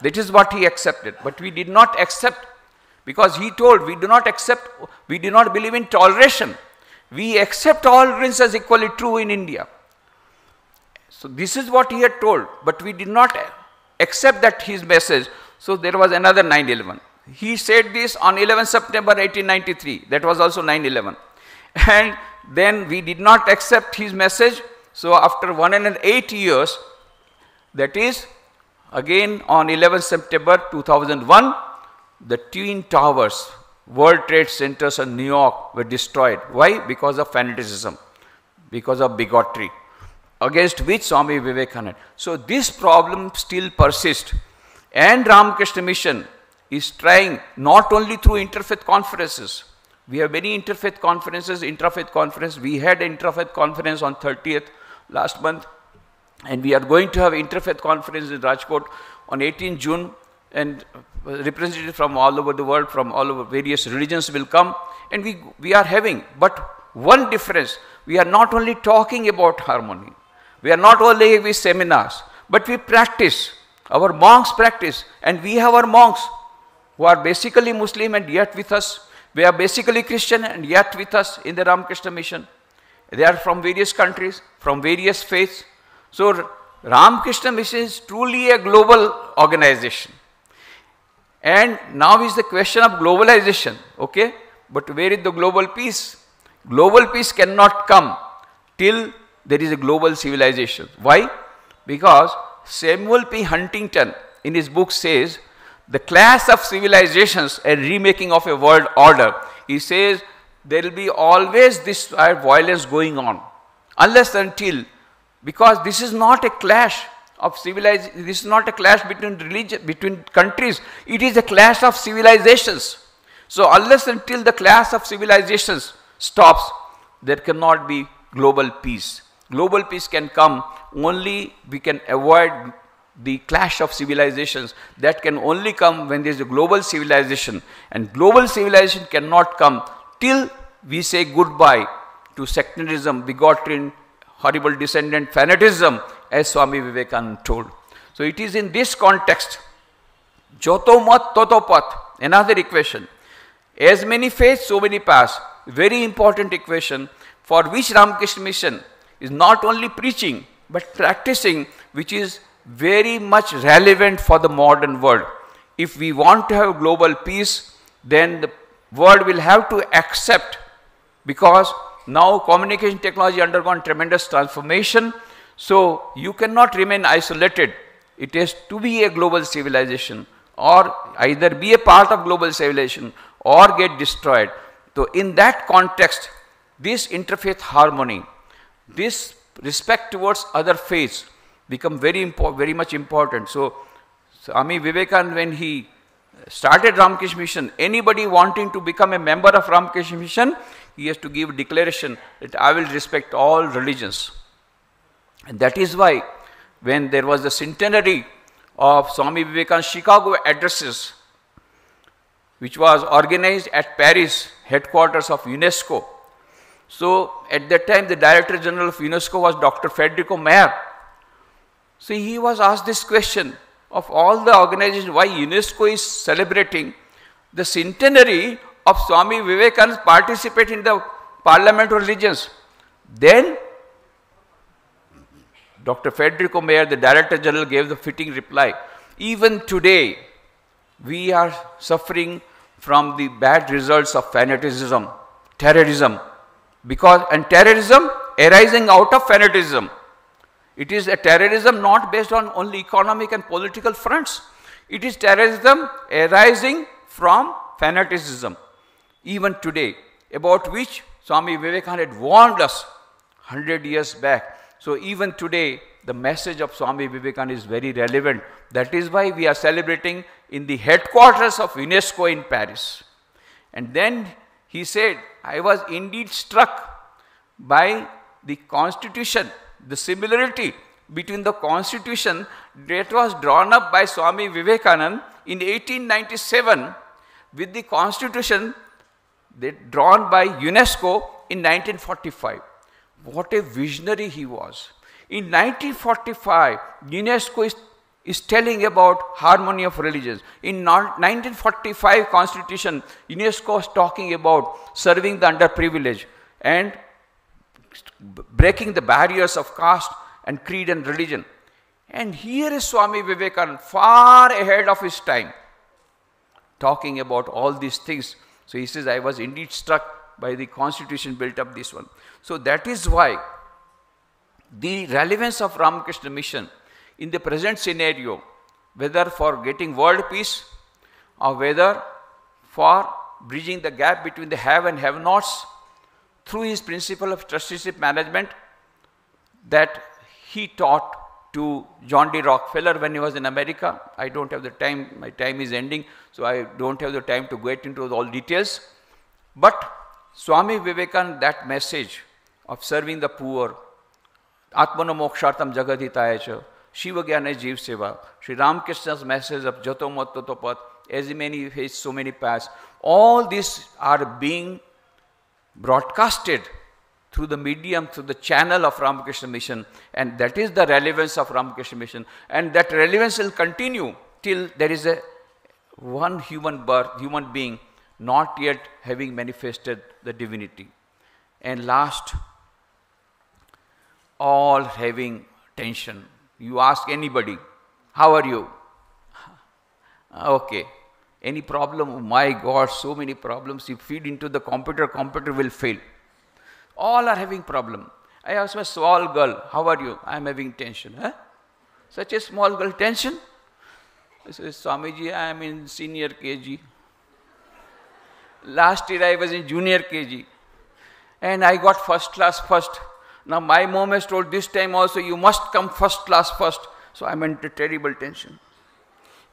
That is what he accepted. But we did not accept, because he told we do not accept, we do not believe in toleration. We accept tolerance as equally true in India. So this is what he had told, but we did not accept that his message. So there was another 9/11. He said this on 11 September 1893. That was also 9/11. And then we did not accept his message. So after 108 years, that is again on 11 September 2001, the Twin Towers, World Trade Centers in New York were destroyed. Why? Because of fanaticism, because of bigotry, against which Swami Vivekananda. So this problem still persists, and Ramakrishna Mission is trying not only through interfaith conferences. We have many interfaith conferences, interfaith conference. We had an interfaith conference on 30th last month, and we are going to have interfaith conference in Rajkot on 18 June, and representatives from all over the world, from all over various religions will come, and we are having. But one difference, we are not only talking about harmony, we are not only having seminars, but we practice. Our monks practice, and we have our monks who are basically Muslim and yet with us. We are basically Christian and yet with us in the Ramakrishna Mission. They are from various countries, from various faiths. So Ramakrishna Mission is truly a global organization. And now is the question of globalization, okay? But where is the global peace? Global peace cannot come till there is a global civilization. Why? Because Samuel P. Huntington in his book says, the clash of civilizations and remaking of a world order. He says there will be always this violence going on, unless until, because this is not a clash of civilization, this is not a clash between religion, between countries, it is a clash of civilizations. So unless until the clash of civilizations stops, there cannot be global peace. Global peace can come only, we can avoid the clash of civilizations. That can only come when there is a global civilization. And global civilization cannot come till we say goodbye to sectarianism, bigotry, horrible descendant fanaticism, as Swami Vivekananda told. So it is in this context, Joto mat toto path, another equation. As many faiths, so many paths. Very important equation for which Ramakrishna Mission is not only preaching but practicing, which is very much relevant for the modern world. If we want to have global peace, then the world will have to accept, because now communication technology undergone tremendous transformation, so you cannot remain isolated. It has to be a global civilization, or either be a part of global civilization or get destroyed. So in that context, this interfaith harmony, this respect towards other faiths become very much important. So Swami Vivekananda, when he started Ramakrishna Mission, anybody wanting to become a member of Ramakrishna Mission, he has to give a declaration that I will respect all religions. And that is why when there was the centenary of Swami Vivekananda's Chicago addresses, which was organized at Paris, headquarters of UNESCO. So at that time, the Director General of UNESCO was Dr. Federico Mayer. So he was asked this question of all the organizations, why UNESCO is celebrating the centenary of Swami Vivekananda's participate in the Parliament of Religions. Then Dr. Federico Mayer, the Director General, gave the fitting reply. Even today, we are suffering from the bad results of fanaticism, terrorism, and terrorism arising out of fanaticism. It is a terrorism not based on only economic and political fronts. It is terrorism arising from fanaticism. Even today, about which Swami Vivekananda had warned us 100 years back. So even today, the message of Swami Vivekananda is very relevant. That is why we are celebrating in the headquarters of UNESCO in Paris. And then he said, I was indeed struck by the constitution, the similarity between the constitution that was drawn up by Swami Vivekananda in 1897 with the constitution drawn by UNESCO in 1945. What a visionary he was. In 1945, UNESCO is telling about harmony of religions. In 1945 constitution, UNESCO is talking about serving the underprivileged and breaking the barriers of caste and creed and religion. And here is Swami Vivekananda, far ahead of his time, talking about all these things. So he says, I was indeed struck by the constitution built up this one. So that is why the relevance of Ramakrishna Mission in the present scenario, whether for getting world peace or whether for bridging the gap between the have and have-nots through his principle of trusteeship management that he taught to John D. Rockefeller when he was in America. I don't have the time, my time is ending, so I don't have the time to get into all details. But Swami Vivekananda, that message of serving the poor, Atmano Mokshartam Jagadhitaya cha, Shiva Gyana Jeev Seva, Sri Ramakrishna's message of Jato Mat Tato Pat, as many ways, so many paths, all these are being broadcasted through the medium, through the channel of Ramakrishna Mission, and that is the relevance of Ramakrishna Mission, and that relevance will continue till there is one human being not yet having manifested the divinity. And last, all having tension. You ask anybody, how are you? Okay. Any problem? Oh my God, so many problems. You feed into the computer, computer will fail. All are having problem. I asked my small girl, how are you? I am having tension. Huh? Such a small girl, tension? I said, Swamiji, I am in senior KG. Last year I was in junior KG. And I got first class first. Now my mom has told this time also, you must come first class first. So I'm in terrible tension.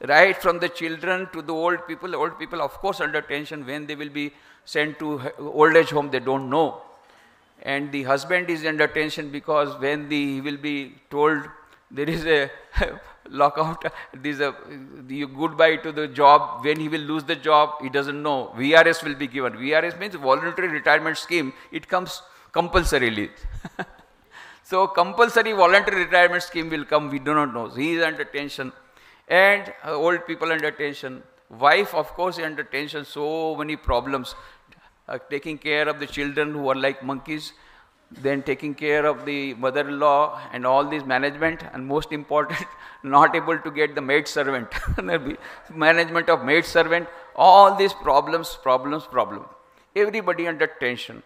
Right from the children to the old people of course under tension when they will be sent to old age home, they don't know. And the husband is under tension because when he will be told there is a lockout, there is a goodbye to the job, when he will lose the job, he doesn't know. VRS will be given. VRS means voluntary retirement scheme. It comes compulsorily. So compulsory voluntary retirement scheme will come, we do not know. So he is under tension. And old people under tension. Wife, of course, is under tension. So many problems. Taking care of the children who are like monkeys, then taking care of the mother-in-law and all this management, and most important, not able to get the maid servant, management of maid servant, all these problems. Everybody under tension.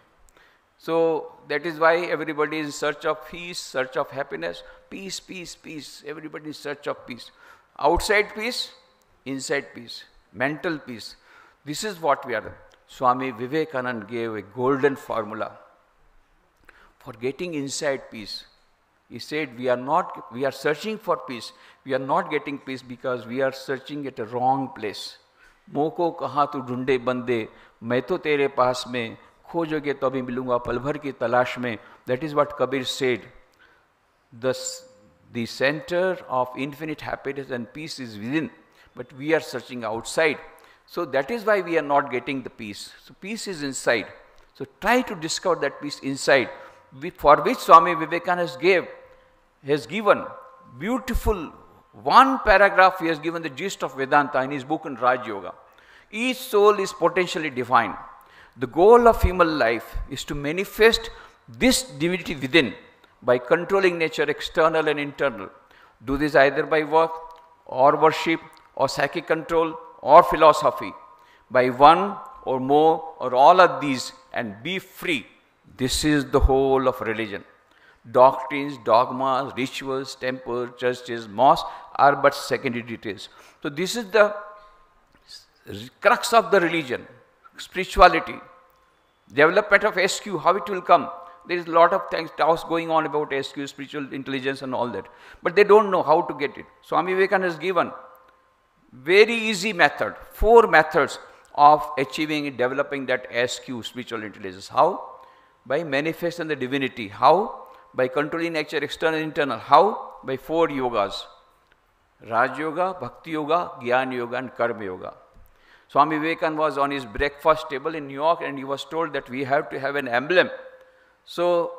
So that is why everybody is in search of peace, search of happiness, peace. Everybody in search of peace. Outside peace, inside peace, mental peace. This is what we are. Swami Vivekananda gave a golden formula for getting inside peace. He said, we are searching for peace. We are not getting peace because we are searching at a wrong place. मोको कहाँ तू ढूंढे बंदे, मैं तो तेरे पास में, खोजोगे तो अभी मिलूंगा पल भर की तलाश में. That is what Kabir said. The center of infinite happiness and peace is within, but we are searching outside. So that is why we are not getting the peace. So peace is inside. So try to discover that peace inside, for which Swami Vivekananda has given beautiful one paragraph. He has given the gist of Vedanta in his book on Raj Yoga. Each soul is potentially divine. The goal of human life is to manifest this divinity within by controlling nature, external and internal. Do this either by work or worship or psychic control or philosophy, by one or more or all of these, and be free. This is the whole of religion. Doctrines, dogmas, rituals, temples, churches, mosques are but secondary details. So this is the crux of the religion, spirituality, development of SQ, how it will come. There is a lot of talks going on about SQ, spiritual intelligence and all that. But they don't know how to get it. Swami Vivekananda has given very easy method, 4 methods of achieving and developing that SQ, spiritual intelligence. How? By manifesting the divinity. How? By controlling nature, external and internal. How? By 4 yogas. Raj Yoga, Bhakti Yoga, Gyan Yoga and Karma Yoga. Swami Vivekananda was on his breakfast table in New York and he was told that we have to have an emblem. So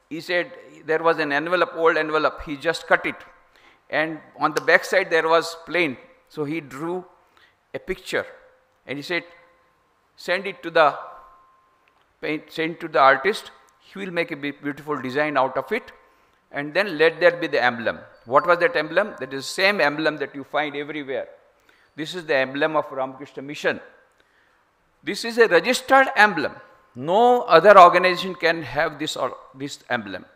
he said there was an envelope, old envelope, he just cut it. And on the back side there was plain. So he drew a picture and he said, send to the artist, he will make a beautiful design out of it, and then let there be the emblem. What was that emblem? That is the same emblem that you find everywhere. This is the emblem of Ramakrishna Mission. This is a registered emblem. No other organization can have this emblem.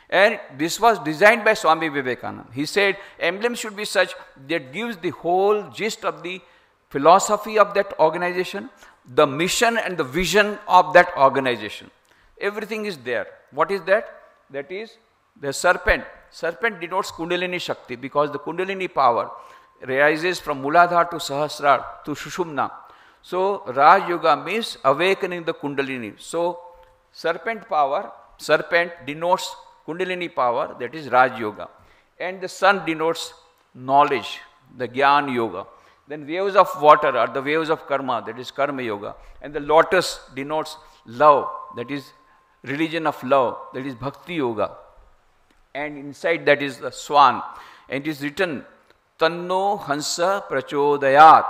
And this was designed by Swami Vivekananda. He said emblem should be such that gives the whole gist of the philosophy of that organization, the mission and the vision of that organization. Everything is there. What is that? That is the serpent. Serpent denotes Kundalini Shakti because the Kundalini power rises from Muladhara to Sahasrara to Sushumna. So Raj Yoga means awakening the Kundalini. So serpent power, serpent denotes Kundalini power, that is Raj Yoga. And the sun denotes knowledge, the Gyan Yoga. Then waves of water are the waves of karma, that is Karma Yoga. And the lotus denotes love, that is religion of love, that is Bhakti Yoga. And inside that is the swan. And it is written, Tanno Hansa Prachodayat.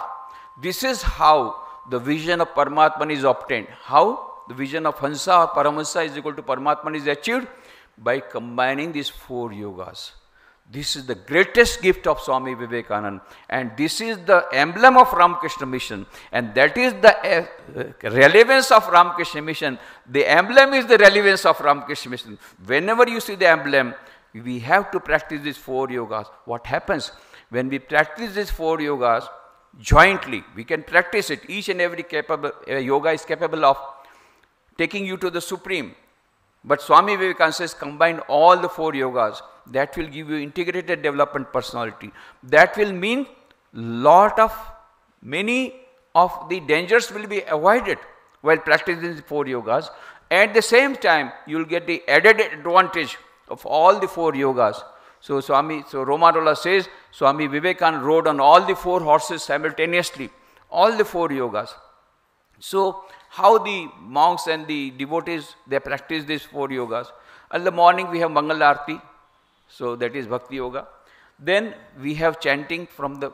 This is how the vision of Paramatman is obtained. How? The vision of Hansa or Paramahansa is equal to Paramatman is achieved by combining these 4 yogas. This is the greatest gift of Swami Vivekananda, and this is the emblem of Ramakrishna Mission, and that is the relevance of Ramakrishna Mission. The emblem is the relevance of Ramakrishna Mission. Whenever you see the emblem, we have to practice these 4 yogas. What happens? When we practice these 4 yogas jointly, we can practice it. Each and every yoga is capable of taking you to the Supreme. But Swami Vivekananda says combine all the 4 yogas. That will give you integrated development personality. That will mean many of the dangers will be avoided while practicing the 4 yogas. At the same time, you will get the added advantage of all the 4 yogas. So Romarola says Swami Vivekananda rode on all the 4 horses simultaneously, all the 4 yogas. So how the monks and the devotees, they practice these 4 yogas. In the morning we have Mangal Arati, so that is Bhakti Yoga. Then we have chanting from the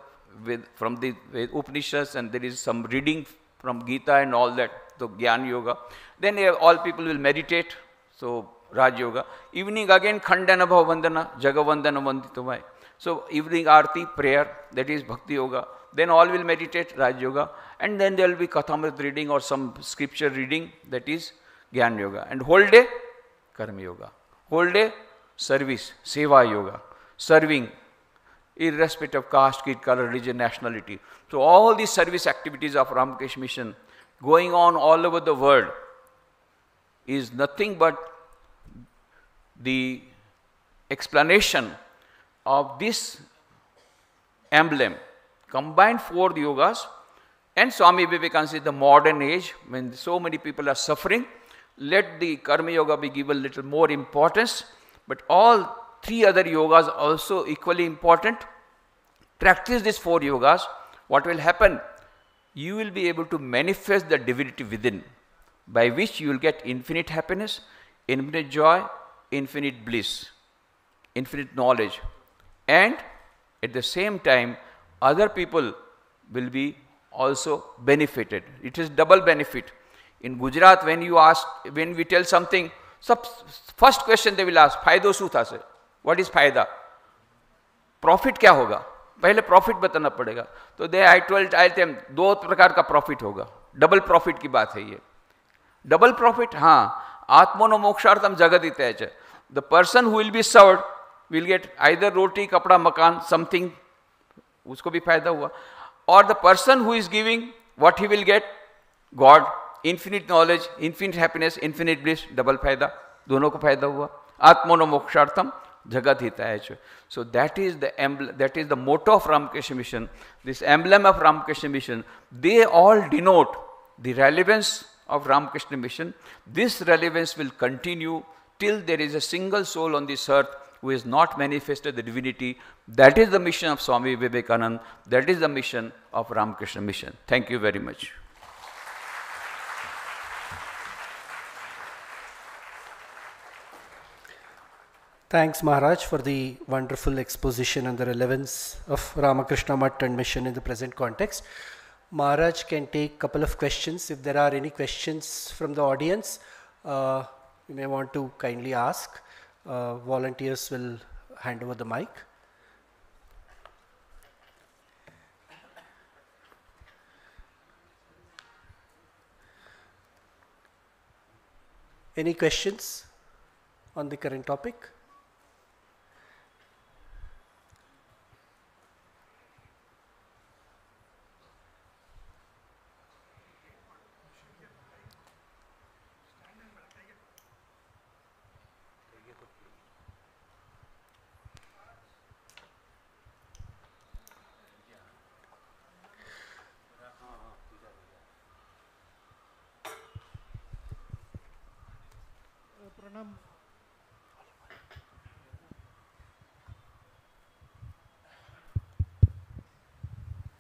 Upanishads, and there is some reading from Gita and all that, so Gyan Yoga. Then all people will meditate, so Raj Yoga. Evening again Khandana Bhavandana, Jagavandana Vanditamai. So evening Arati, prayer, that is Bhakti Yoga. Then all will meditate, Raj Yoga. And then there will be Kathamrit reading or some scripture reading, that is Gyan Yoga. And whole day, Karma Yoga. Whole day, service, Seva Yoga. Serving, irrespective of caste, creed, color, religion, nationality. So all these service activities of Ramakrishna Mission going on all over the world is nothing but the explanation of this emblem. Combined 4 yogas, and Swami Vivekananda says the modern age, when so many people are suffering, let the Karma Yoga be given a little more importance, but all 3 other yogas also equally important. Practice these 4 yogas. What will happen? You will be able to manifest the divinity within, by which you will get infinite happiness, infinite joy, infinite bliss, infinite knowledge, and at the same time other people will be also benefited. It is double benefit. In Gujarat, when we tell something, first question they will ask, फायदो शू था से? What is फायदा? Profit क्या होगा? पहले profit बताना पड़ेगा. तो दे आई टेम 2 प्रकार का प्रॉफिट होगा. डबल प्रॉफिट की बात है ये. डबल प्रॉफिट, हाँ, आत्मनो मोक्षार्थम जगदिते च. The person who will be served will get either roti, kapda, makaan, something, उसको भी फायदा हुआ. और the person who is giving, what he will get? God, infinite knowledge, infinite happiness, infinite bliss, double फायदा, दोनों को फायदा हुआ. आत्मनो मोक्षार्थम Jagat Hitaya. So that is the emblem, that is the motto of Ramakrishna Mission. This emblem of Ramakrishna Mission, they all denote the relevance of Ramakrishna Mission. This relevance will continue till there is a single soul on this earth who has not manifested the divinity. That is the mission of Swami Vivekananda. That is the mission of Ramakrishna Mission. Thank you very much. Thanks, Maharaj, for the wonderful exposition on the relevance of Ramakrishna Math and mission in the present context. Maharaj can take a couple of questions. If there are any questions from the audience, you may want to kindly ask. Volunteers will hand over the mic. Any questions on the current topic?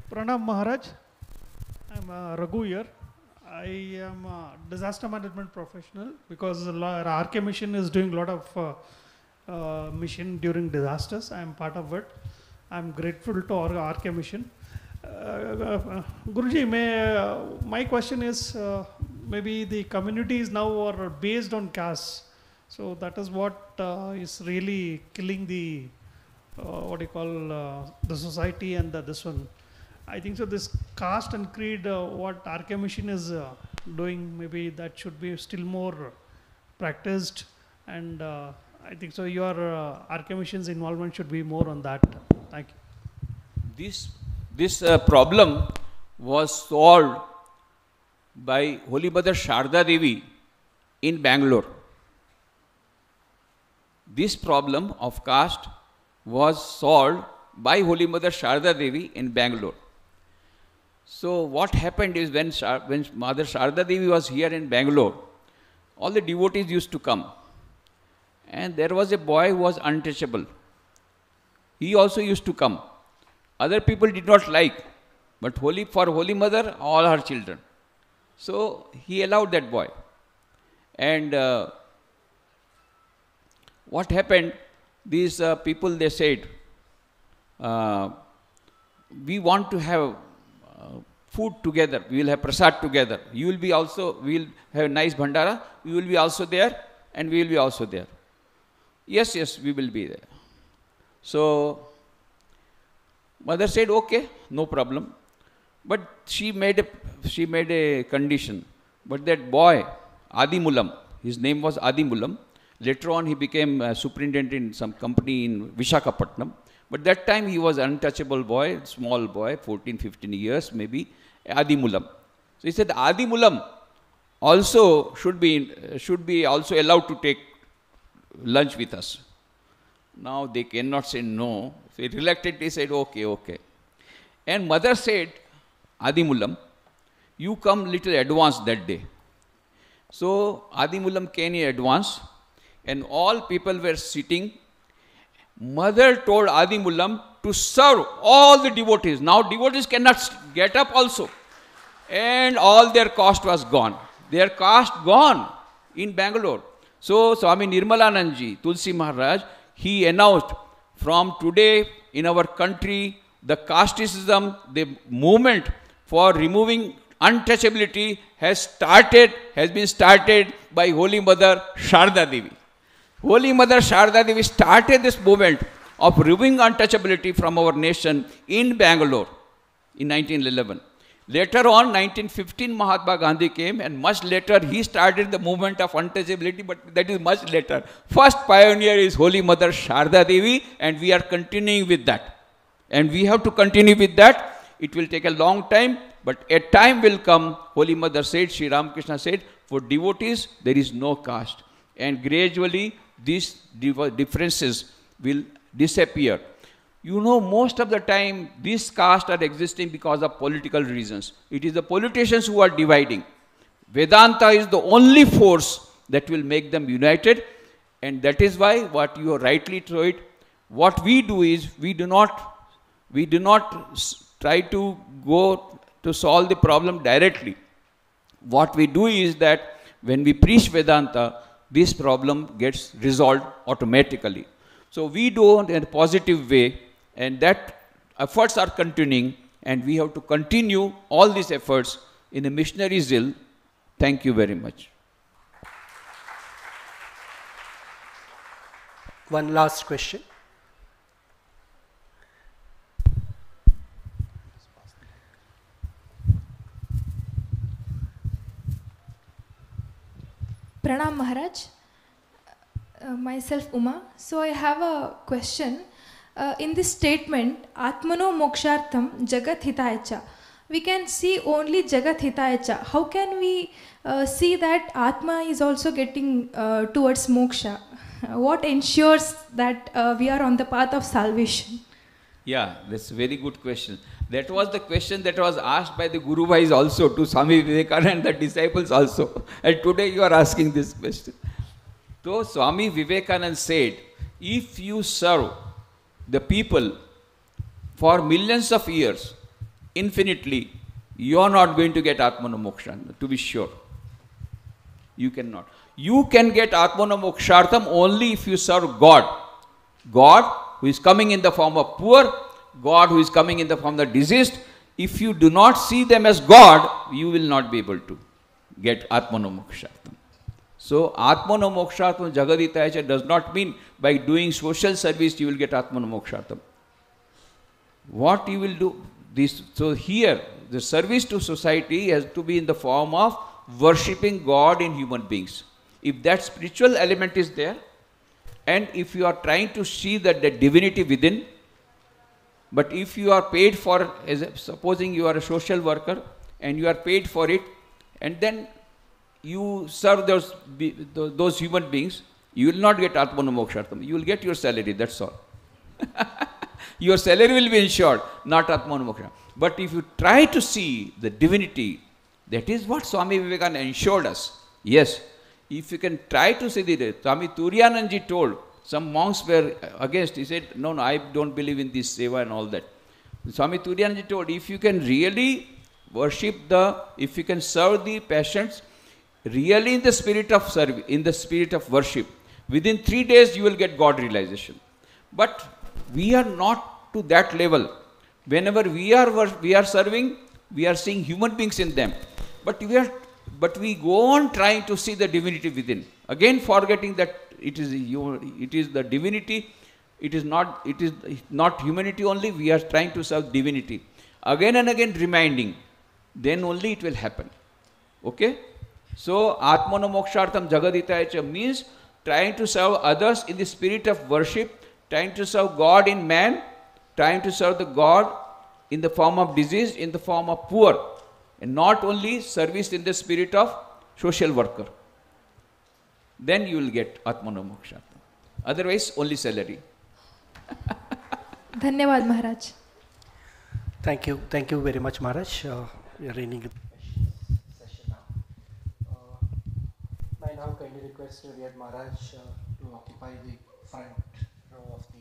Pranam Maharaj, I'm Raghu here. I am a disaster management professional because RK Mission is doing a lot of mission during disasters. I am part of it. I am grateful to our RK Mission. Guruji, my question is maybe the communities now are based on caste. So that is what is really killing the what you call the society and this one. I think so this caste and creed, what RK Mission is doing, maybe that should be still more practiced, and I think so your RK Mission's involvement should be more on that. Thank you. This problem was solved by Holy Mother Sharda Devi in Bangalore. This problem of caste was solved by Holy Mother Sharda Devi in Bangalore. So what happened is when Mother Sharda Devi was here in Bangalore, all the devotees used to come. And there was a boy who was untouchable. He also used to come. Other people did not like, but for Holy Mother, all her children. So he allowed that boy. And what happened, these people, they said, we want to have food together, we will have prasad together. You will be also, we will have a nice bhandara, you will be also there, and we will be also there. Yes, yes, we will be there. So, mother said, okay, no problem. But she made a condition. But that boy, Adi Mulam, his name was Adi Mulam. Later on, he became superintendent in some company in Visakhapatnam. But that time he was an untouchable boy, small boy, 14, 15 years maybe, Adi Mulam. So he said Adi Mulam also should be also allowed to take lunch with us. Now they cannot say no. So he reluctantly said, okay, okay. And mother said, Adi Mulam, you come little advance that day. So Adi Mulam came in advance and all people were sitting. Mother told Adi Mulam to serve all the devotees. Now devotees cannot get up also. And all their caste was gone. Their caste gone in Bangalore. So Swami Nirmalanandaji, Tulsi Maharaj, he announced from today in our country, the casteism, the movement for removing untouchability has been started by Holy Mother Sharda Devi. Holy Mother Sharda Devi started this movement of removing untouchability from our nation in Bangalore in 1911. Later on, 1915, Mahatma Gandhi came, and much later he started the movement of untouchability, but that is much later. First pioneer is Holy Mother Sharda Devi, and we are continuing with that. And we have to continue with that. It will take a long time, but a time will come, Holy Mother said, Sri Ramakrishna said, for devotees, there is no caste. And gradually, these differences will disappear. You know, most of the time, these castes are existing because of political reasons. It is the politicians who are dividing. Vedanta is the only force that will make them united. And that is why, what you are rightly told, what we do is, we do not try to go to solve the problem directly. What we do is that, when we preach Vedanta, this problem gets resolved automatically. So we do it in a positive way, and that efforts are continuing, and we have to continue all these efforts in a missionary zeal. Thank you very much. One last question. Pranam Maharaj. Myself Uma. So I have a question. In this statement, Atmano Mokshartham Jagat Hitayacha, we can see only Jagat Hitayacha. How can we see that Atma is also getting towards moksha? What ensures that we are on the path of salvation? Yeah, that's a very good question. That was the question that was asked by the Guru Bhais also to Swami Vivekananda and the disciples also. And today you are asking this question. So Swami Vivekananda said, if you serve the people for millions of years, infinitely, you are not going to get Atmana Moksha, to be sure. You cannot. You can get Atmana Mokshartham only if you serve God. God who is coming in the form of poor, God who is coming in the form of the diseased. If you do not see them as God, you will not be able to get Atmana Mokshartham. So, Atmana Mokshartham Jagaditayacha does not mean by doing social service you will get Atmana Mokshartham. What you will do? So here, the service to society has to be in the form of worshipping God in human beings. If that spiritual element is there, and if you are trying to see that the divinity within, but if you are paid for, supposing you are a social worker, and you are paid for it, and then you serve those human beings, you will not get Atmana Mokshartham. You will get your salary, that's all. Your salary will be ensured, not Atmana Mokshartham. But if you try to see the divinity, that is what Swami Vivekananda ensured us. Yes, if you can try to see the Swami Turiyanandaji told, some monks were against, he said, no, I don't believe in this seva and all that. Swami Turiyanandaji told, if you can really worship if you can serve the patients, really in the spirit of service, in the spirit of worship, within 3 days you will get God realization. But we are not to that level. Whenever we are serving, we are seeing human beings in them. But we go on trying to see the divinity within. Again forgetting that it is the divinity, it is not humanity only, we are trying to serve divinity. Again and again reminding, then only it will happen. Okay? So, Atmana Mokshartham Jagaditayacha means trying to serve others in the spirit of worship, trying to serve God in man, trying to serve the God in the form of disease, in the form of poor. and not only service in the spirit of social worker. Then you will get Atmano Mokshartham. Otherwise, only salary. Dhanyavad Maharaj. Thank you very much, Maharaj. We are ending the session now. I now kindly request Revered Maharaj to occupy the front row of the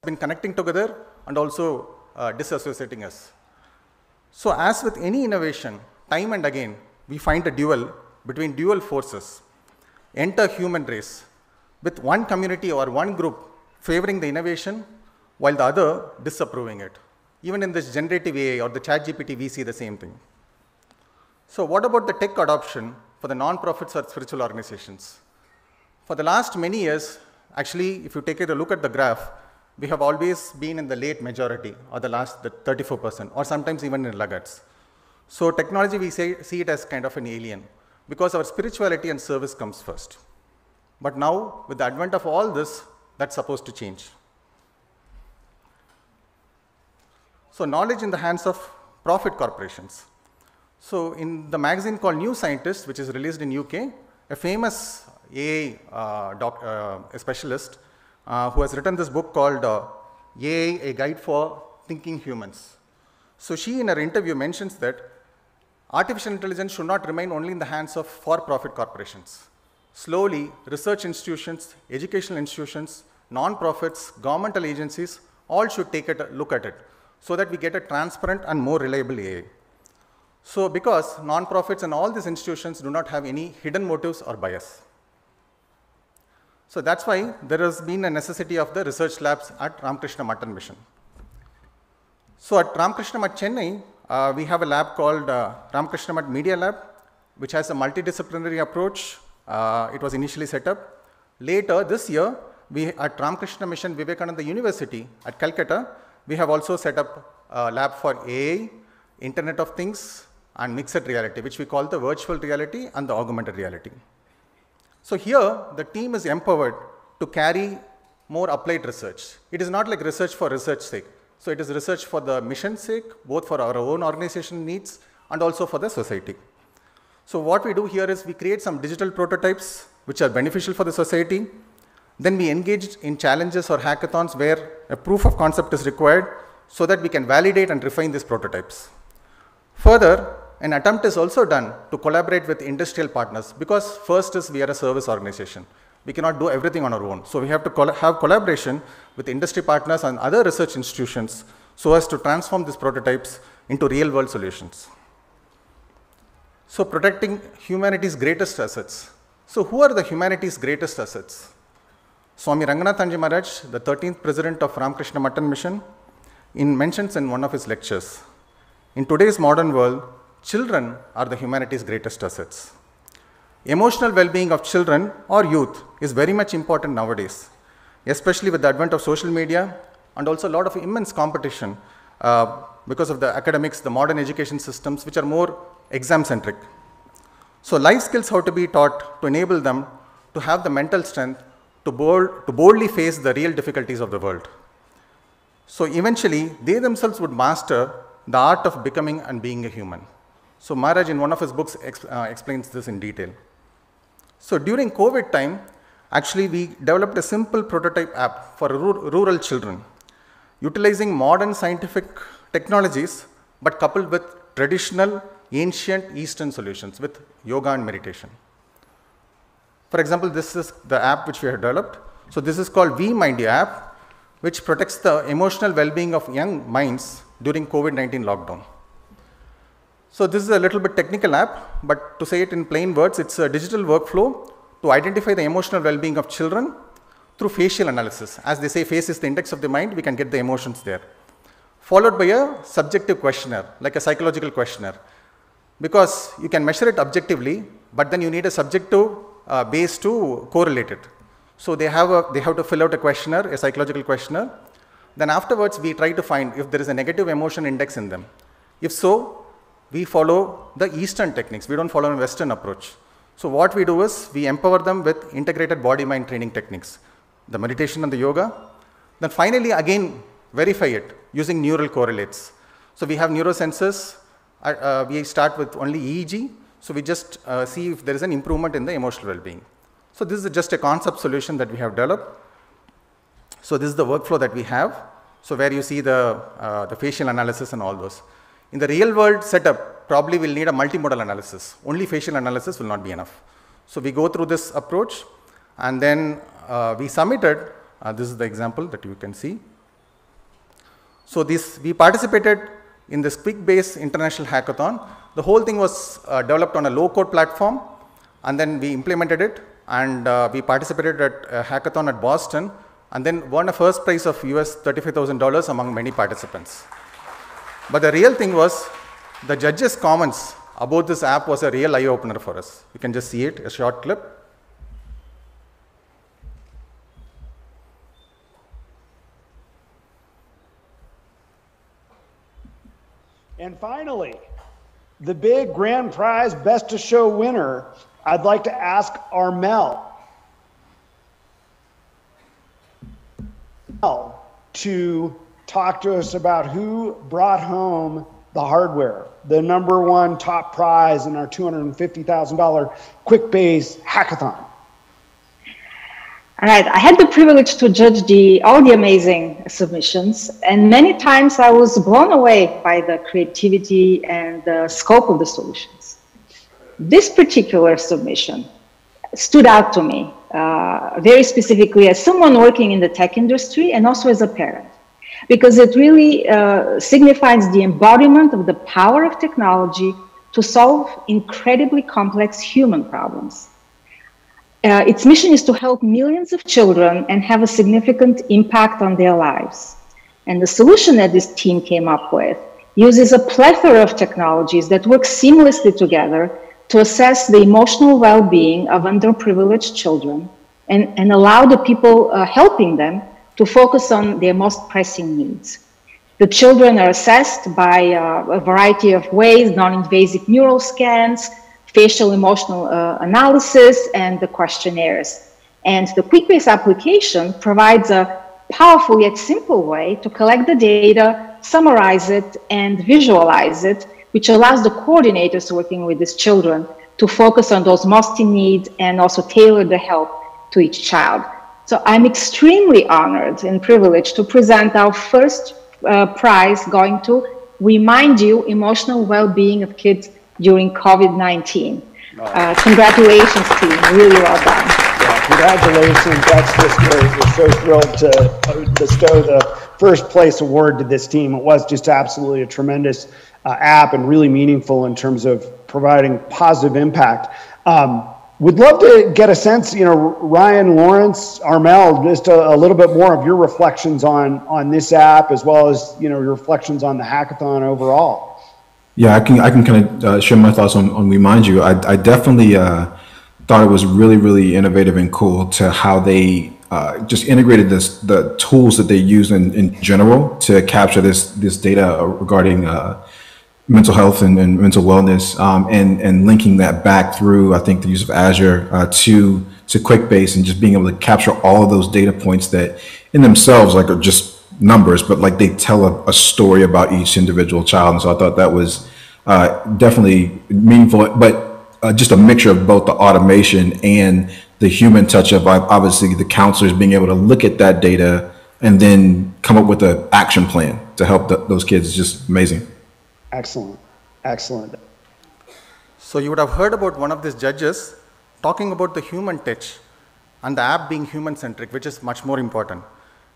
been connecting together and also disassociating us. So as with any innovation, time and again, we find a duel between dual forces. Enter human race, with one community or one group favoring the innovation while the other disapproving it. Even in this generative AI or the ChatGPT, we see the same thing. So what about the tech adoption for the non-profits or spiritual organizations? For the last many years, actually, if you take a look at the graph, we have always been in the late majority, or the 34%, or sometimes even in laggards. So technology, we see it as kind of an alien, because our spirituality and service comes first. But now, with the advent of all this, that's supposed to change. So knowledge in the hands of profit corporations. So in the magazine called New Scientist, which is released in UK, a famous AI a specialist who has written this book called AI, A Guide for Thinking Humans. So she in her interview mentions that artificial intelligence should not remain only in the hands of for-profit corporations. Slowly, research institutions, educational institutions, non-profits, governmental agencies, all should take a look at it so that we get a transparent and more reliable AI. So because non-profits and all these institutions do not have any hidden motives or bias. So that's why there has been a necessity of the research labs at Ramakrishna Matan Mission. So at Ramakrishna Mat Chennai, we have a lab called Ramakrishna Mat Media Lab, which has a multidisciplinary approach. It was initially set up. Later this year, at Ramakrishna Mission Vivekananda University at Calcutta, we have also set up a lab for AI, Internet of Things, and mixed reality, which we call the virtual reality and the augmented reality. So here, the team is empowered to carry more applied research. It is not like research for research sake. So it is research for the mission's sake, both for our own organization needs and also for the society. So what we do here is we create some digital prototypes which are beneficial for the society. Then we engage in challenges or hackathons where a proof of concept is required so that we can validate and refine these prototypes. Further, an attempt is also done to collaborate with industrial partners, because first is we are a service organization. We cannot do everything on our own. So we have to have collaboration with industry partners and other research institutions so as to transform these prototypes into real world solutions. So protecting humanity's greatest assets. So who are the humanity's greatest assets? Swami Ranganathanji Maharaj, the 13th president of Ramakrishna Matan Mission, mentions in one of his lectures, in today's modern world, children are the humanity's greatest assets. Emotional well-being of children or youth is very much important nowadays, especially with the advent of social media and also a lot of immense competition because of the academics, the modern education systems, which are more exam-centric. So life skills have to be taught to enable them to have the mental strength to boldly face the real difficulties of the world. So eventually, they themselves would master the art of becoming and being a human. So Maharaj in one of his books explains this in detail. So during COVID time, actually we developed a simple prototype app for rural children, utilizing modern scientific technologies, but coupled with traditional ancient Eastern solutions with yoga and meditation. For example, this is the app which we have developed. So this is called VMindy app, which protects the emotional well-being of young minds during COVID-19 lockdown. So this is a little bit technical app, but to say it in plain words, it's a digital workflow to identify the emotional well-being of children through facial analysis. As they say, face is the index of the mind, we can get the emotions there. Followed by a subjective questionnaire, like a psychological questionnaire. Because you can measure it objectively, but then you need a subjective base to correlate it. So they have to fill out a questionnaire, a psychological questionnaire. Then afterwards, we try to find if there is a negative emotion index in them. If so, we follow the Eastern techniques. We don't follow a Western approach. So what we do is we empower them with integrated body-mind training techniques, the meditation and the yoga. Then finally, again, verify it using neural correlates. So we have neurosensors. We start with only EEG. So we just see if there is an improvement in the emotional well-being. So this is just a concept solution that we have developed. So this is the workflow that we have. So where you see the facial analysis and all those. In the real world setup, probably we'll need a multimodal analysis. Only facial analysis will not be enough. So we go through this approach and then we submitted, this is the example that you can see. So we participated in this quick-based international hackathon. The whole thing was developed on a low-code platform, and then we implemented it, and we participated at a hackathon at Boston, and then won a first prize of US $35,000 among many participants. But the real thing was, the judges' comments about this app was a real eye-opener for us. You can just see it, a short clip. And finally, the big grand prize best of show winner, I'd like to ask Armel to talk to us about who brought home the hardware, the #1 top prize in our $250,000 quick-base hackathon. All right, I had the privilege to judge all the amazing submissions, and many times I was blown away by the creativity and the scope of the solutions. This particular submission stood out to me very specifically as someone working in the tech industry and also as a parent, because it really signifies the embodiment of the power of technology to solve incredibly complex human problems. Its mission is to help millions of children and have a significant impact on their lives. And the solution that this team came up with uses a plethora of technologies that work seamlessly together to assess the emotional well-being of underprivileged children and allow the people helping them to focus on their most pressing needs. The children are assessed by a variety of ways: non-invasive neural scans, facial emotional analysis, and the questionnaires. And the quick-base application provides a powerful yet simple way to collect the data, summarize it, and visualize it, which allows the coordinators working with these children to focus on those most in need and also tailor the help to each child. So I'm extremely honored and privileged to present our first prize, going to Remind You: Emotional Well-Being of Kids during COVID-19. Congratulations, team. Really well done. Yeah, congratulations. That's just great. We're so thrilled to bestow the first place award to this team. It was just absolutely a tremendous app and really meaningful in terms of providing positive impact. Would love to get a sense, Ryan, Lawrence, Armel, just a little bit more of your reflections on this app, as well as, your reflections on the hackathon overall. Yeah, I can kind of share my thoughts on Remind You. I definitely thought it was really, really innovative and cool to how they just integrated the tools that they use in general to capture this data regarding mental health and mental wellness, and linking that back through, I think, the use of Azure to QuickBase, and just being able to capture all of those data points that in themselves are just numbers, but like they tell a story about each individual child. And so I thought that was definitely meaningful, but just a mixture of both the automation and the human touch of obviously the counselors being able to look at that data and then come up with an action plan to help those kids. Is just amazing. Excellent. Excellent. So you would have heard about one of these judges talking about the human touch and the app being human-centric, which is much more important.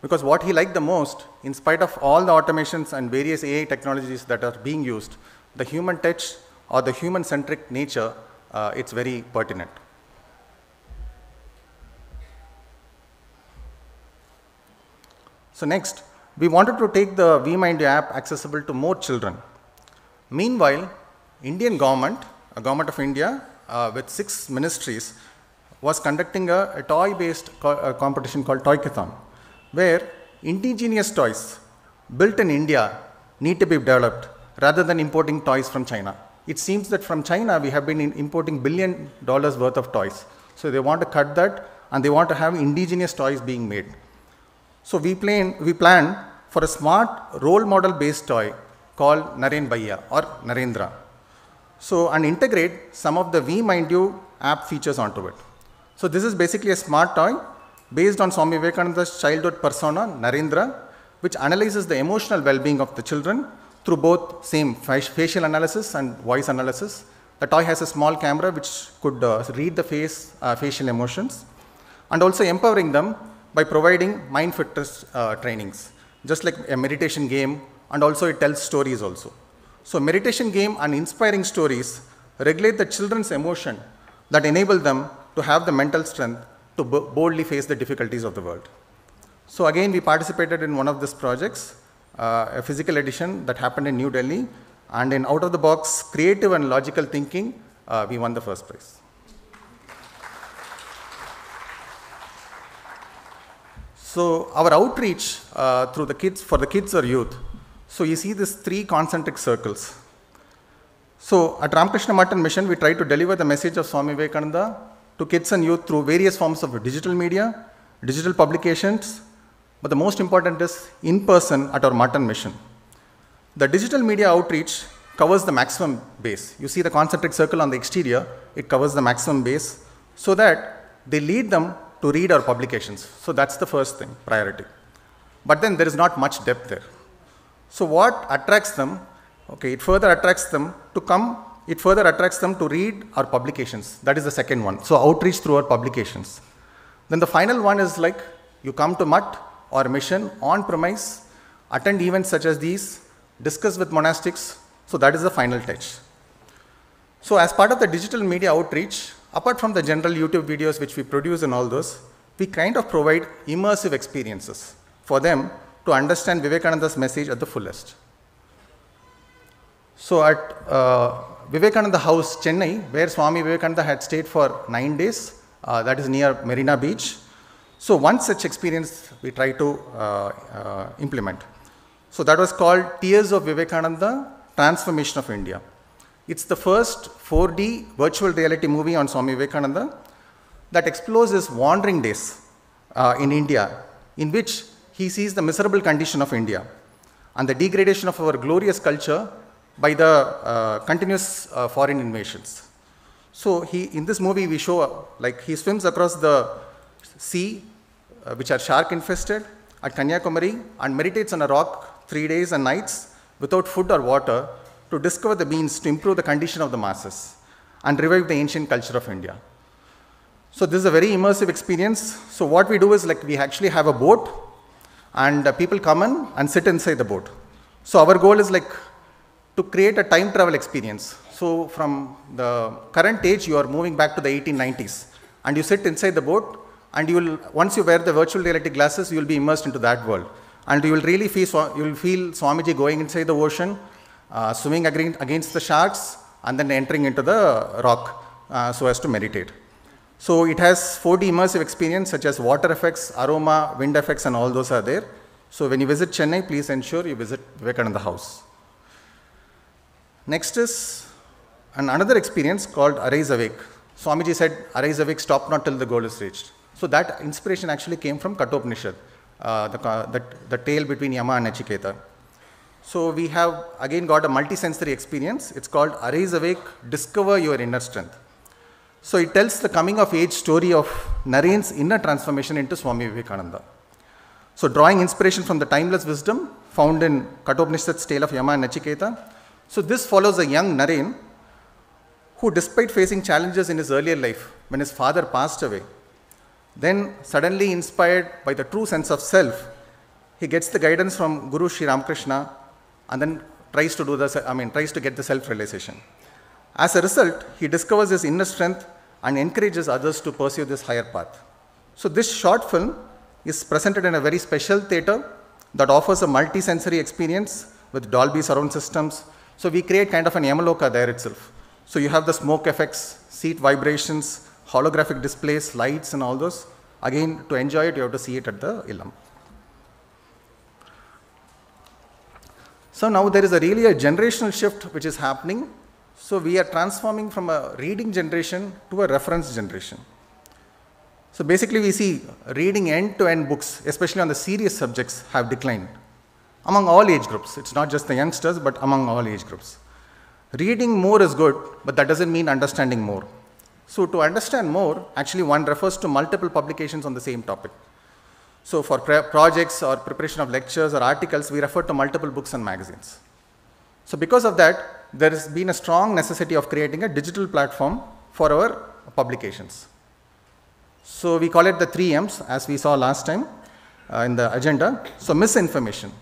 Because what he liked the most, in spite of all the automations and various AI technologies that are being used, the human touch or the human-centric nature, it's very pertinent. So next, we wanted to take the Remind You app accessible to more children. Meanwhile, Indian government, a government of India, with 6 ministries, was conducting a toy-based competition called Toykathon, where indigenous toys built in India need to be developed rather than importing toys from China. It seems that from China we have been importing $1 billion worth of toys. So they want to cut that, and they want to have indigenous toys being made. So we planned for a smart role model based toy called Naren Bhaiya or Narendra. So, and integrate some of the Remind You app features onto it. So this is basically a smart toy based on Swami Vivekananda's childhood persona, Narendra, which analyzes the emotional well-being of the children through both same facial analysis and voice analysis. The toy has a small camera which could read the facial emotions, and also empowering them by providing mind fitness trainings. just like a meditation game, and also it tells stories also. So meditation game and inspiring stories regulate the children's emotion that enable them to have the mental strength to boldly face the difficulties of the world. So again, we participated in one of these projects, a physical edition that happened in New Delhi, and in out of the box creative and logical thinking, we won the first prize. So our outreach through the kids, for the kids or youth, so you see these 3 concentric circles. So at Ramakrishna Math and Mission, we try to deliver the message of Swami Vivekananda to kids and youth through various forms of digital media, digital publications, but the most important is in person at our Math and Mission. The digital media outreach covers the maximum base. You see the concentric circle on the exterior, it covers the maximum base so that they lead them to read our publications. So that's the first thing, priority. But then there is not much depth there. So what attracts them? Okay, it further attracts them to come, it further attracts them to read our publications. That is the second one. So outreach through our publications. Then the final one is like you come to Mutt or Mission on premise, attend events such as these, discuss with monastics. So that is the final touch. So as part of the digital media outreach, apart from the general YouTube videos which we produce and all those, we kind of provide immersive experiences for them to understand Vivekananda's message at the fullest. So at Vivekananda House, Chennai, where Swami Vivekananda had stayed for 9 days, that is near Marina Beach. So one such experience we try to implement. So that was called Tears of Vivekananda, Transformation of India. It's the first 4D virtual reality movie on Swami Vivekananda that explores his wandering days in India, in which he sees the miserable condition of India and the degradation of our glorious culture by the continuous foreign invasions. So in this movie we show like he swims across the sea, which are shark infested, at Kanyakumari, and meditates on a rock 3 days and nights without food or water to discover the means to improve the condition of the masses and revive the ancient culture of India. So this is a very immersive experience. So what we do is like we actually have a boat and people come in and sit inside the boat. So our goal is like to create a time travel experience. So from the current age, you are moving back to the 1890s and you sit inside the boat and you will, once you wear the virtual reality glasses, you will be immersed into that world. And you will really feel Swamiji going inside the ocean, swimming against the sharks, and then entering into the rock so as to meditate. So it has 4D immersive experience such as water effects, aroma, wind effects, and all those are there. So when you visit Chennai, please ensure you visit Vivekananda House. Next is another experience called Arise Awake. Swamiji said, Arise Awake, stop not till the goal is reached. So that inspiration actually came from Kathopanishad, the tale between Yama and Nachiketa. So we have again got a multi-sensory experience. It's called Arise Awake, Discover Your Inner Strength. So it tells the coming of age story of Naren's inner transformation into Swami Vivekananda. So drawing inspiration from the timeless wisdom found in Kathopanishad's tale of Yama and Nachiketa. So this follows a young Naren who, despite facing challenges in his earlier life when his father passed away, then suddenly inspired by the true sense of self, he gets the guidance from Guru Sri Ramakrishna and then tries to get the self-realization. As a result, he discovers his inner strength and encourages others to pursue this higher path. So this short film is presented in a very special theatre that offers a multi-sensory experience with Dolby surround systems. So we create kind of an Yamaloka there itself. So you have the smoke effects, seat vibrations, holographic displays, lights and all those. Again, to enjoy it, you have to see it at the Illam. So now there is really a generational shift which is happening. So we are transforming from a reading generation to a reference generation. So basically we see reading end-to-end books, especially on the serious subjects, have declined among all age groups. It's not just the youngsters, but among all age groups. Reading more is good, but that doesn't mean understanding more. So to understand more, actually one refers to multiple publications on the same topic. So for projects or preparation of lectures or articles, we refer to multiple books and magazines. So because of that, there has been a strong necessity of creating a digital platform for our publications. So we call it the 3 M's, as we saw last time. in the agenda. So misinformation.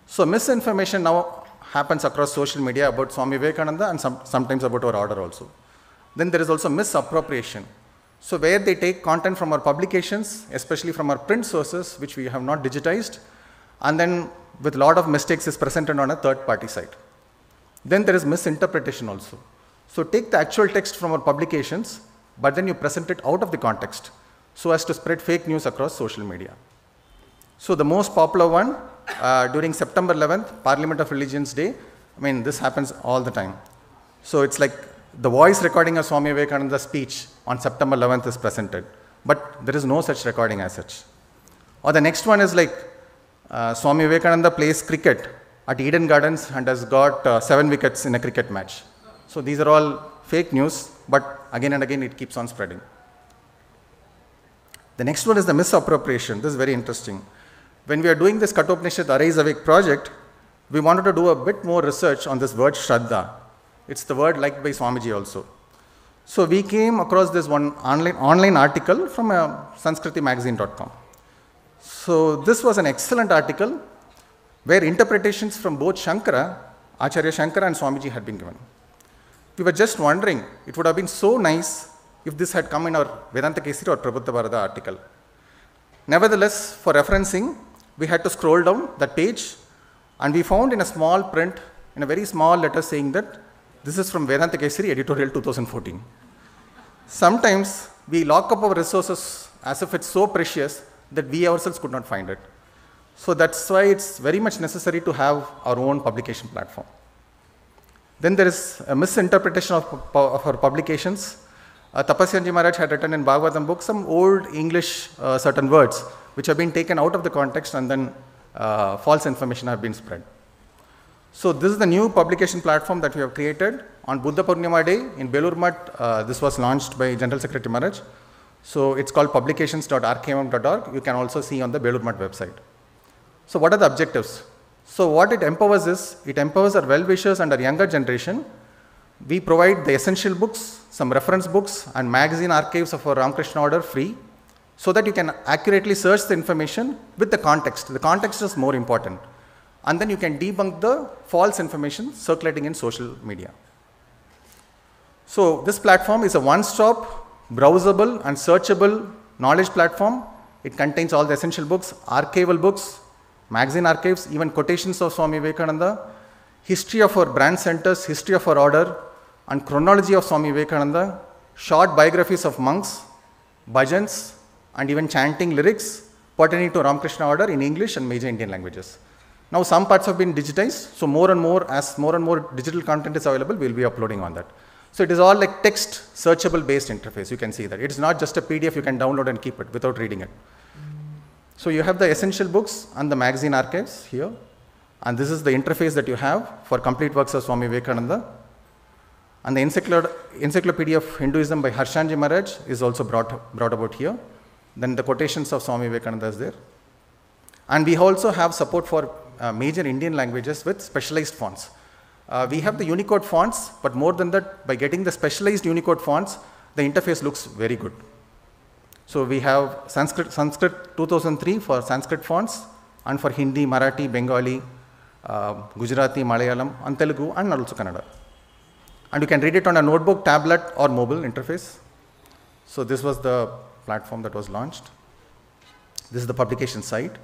So misinformation now happens across social media about Swami Vivekananda and sometimes about our order also. Then there is also misappropriation. So where they take content from our publications, especially from our print sources, which we have not digitized, and then with a lot of mistakes is presented on a third-party site. Then there is misinterpretation also. So take the actual text from our publications, but then you present it out of the context so as to spread fake news across social media. So the most popular one during September 11th, Parliament of Religions Day, I mean, this happens all the time. So it's like the voice recording of Swami Vivekananda's speech on September 11th is presented, but there is no such recording as such. Or the next one is like Swami Vivekananda plays cricket at Eden Gardens and has got 7 wickets in a cricket match. So these are all fake news, but again and again it keeps on spreading. The next one is the misappropriation. This is very interesting. When we are doing this Kathopanishad Arise Awake project, we wanted to do a bit more research on this word Shraddha. It's the word liked by Swamiji also. So we came across this one online article from sanskriti-magazine.com. So this was an excellent article where interpretations from both Shankara, Acharya Shankara and Swamiji had been given. We were just wondering, it would have been so nice if this had come in our Vedanta Kesari or Prabuddha Bharata article. Nevertheless, for referencing, we had to scroll down that page and we found in a small print, in a very small letter saying that this is from Vedanta Kesari editorial 2014. Sometimes we lock up our resources as if it's so precious that we ourselves could not find it. So that's why it's very much necessary to have our own publication platform. Then there is a misinterpretation of our publications. Tapasyanji Maharaj had written in Bhagavatam book some old English certain words which have been taken out of the context and then false information have been spread. So this is the new publication platform that we have created. On Buddha Purnima Day in Belur Math, this was launched by General Secretary Maharaj. So it's called publications.rkmm.org. You can also see on the Belur Math website. So what are the objectives? So what it empowers is, it empowers our well-wishers and our younger generation. We provide the essential books, some reference books and magazine archives of our Ramakrishna order free so that you can accurately search the information with the context. The context is more important. And then you can debunk the false information circulating in social media. So this platform is a one-stop, browsable and searchable knowledge platform. It contains all the essential books, archival books, magazine archives, even quotations of Swami Vivekananda, history of our branch centers, history of our order, and chronology of Swami Vivekananda, short biographies of monks, bhajans, and even chanting lyrics pertaining to Ramakrishna order in English and major Indian languages. Now some parts have been digitized, so more and more digital content is available, we will be uploading on that. So it is all like text searchable based interface, you can see that. It is not just a PDF you can download and keep it without reading it. So you have the essential books and the magazine archives here, and this is the interface that you have for complete works of Swami Vivekananda. And the Encyclopedia of Hinduism by Harshanji Maharaj is also brought about here. Then the quotations of Swami Vivekananda is there. And we also have support for major Indian languages with specialized fonts. We have the Unicode fonts, but more than that, by getting the specialized Unicode fonts, the interface looks very good. So we have Sanskrit 2003 for Sanskrit fonts, and for Hindi, Marathi, Bengali, Gujarati, Malayalam, and Telugu, and also Kannada. And you can read it on a notebook, tablet, or mobile interface. So this was the platform that was launched. This is the publication site.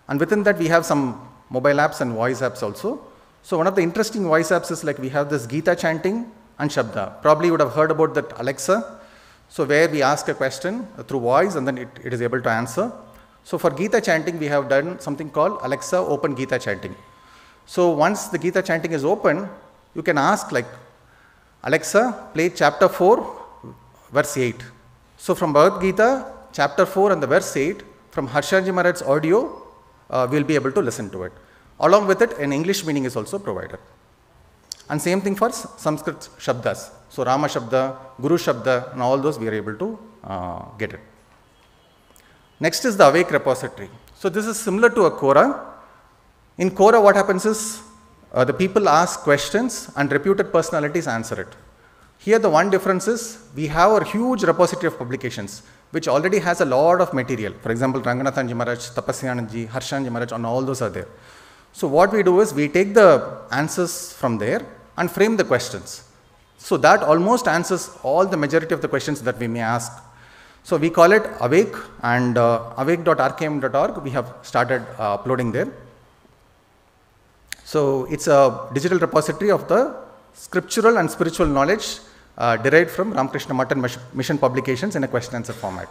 And within that, we have some mobile apps and voice apps also. So one of the interesting voice apps is like we have this Gita chanting and Shabda. Probably you would have heard about that Alexa. So where we ask a question through voice and then it is able to answer. So for Gita chanting, we have done something called Alexa Open Gita Chanting. So once the Gita chanting is open, you can ask like, Alexa, play chapter 4, verse 8. So from Bhagavad Gita, chapter 4 and the verse 8, from Harshanji Maharaj's audio, we'll be able to listen to it. Along with it, an English meaning is also provided. And same thing for Sanskrit Shabdas. So Rama Shabda, Guru Shabda, and all those we are able to get it. Next is the Awake repository. So this is similar to a Quora. In Quora, what happens is the people ask questions and reputed personalities answer it. Here the one difference is we have a huge repository of publications which already has a lot of material. For example, Ranganathanji Maharaj, Tapasyananji, Harshanji Maharaj, and all those are there. So what we do is we take the answers from there and frame the questions. So that almost answers all the majority of the questions that we may ask. So we call it Awake, and awake.rkm.org we have started uploading there. So it's a digital repository of the scriptural and spiritual knowledge derived from Ramakrishna Math and Mission publications in a question answer format.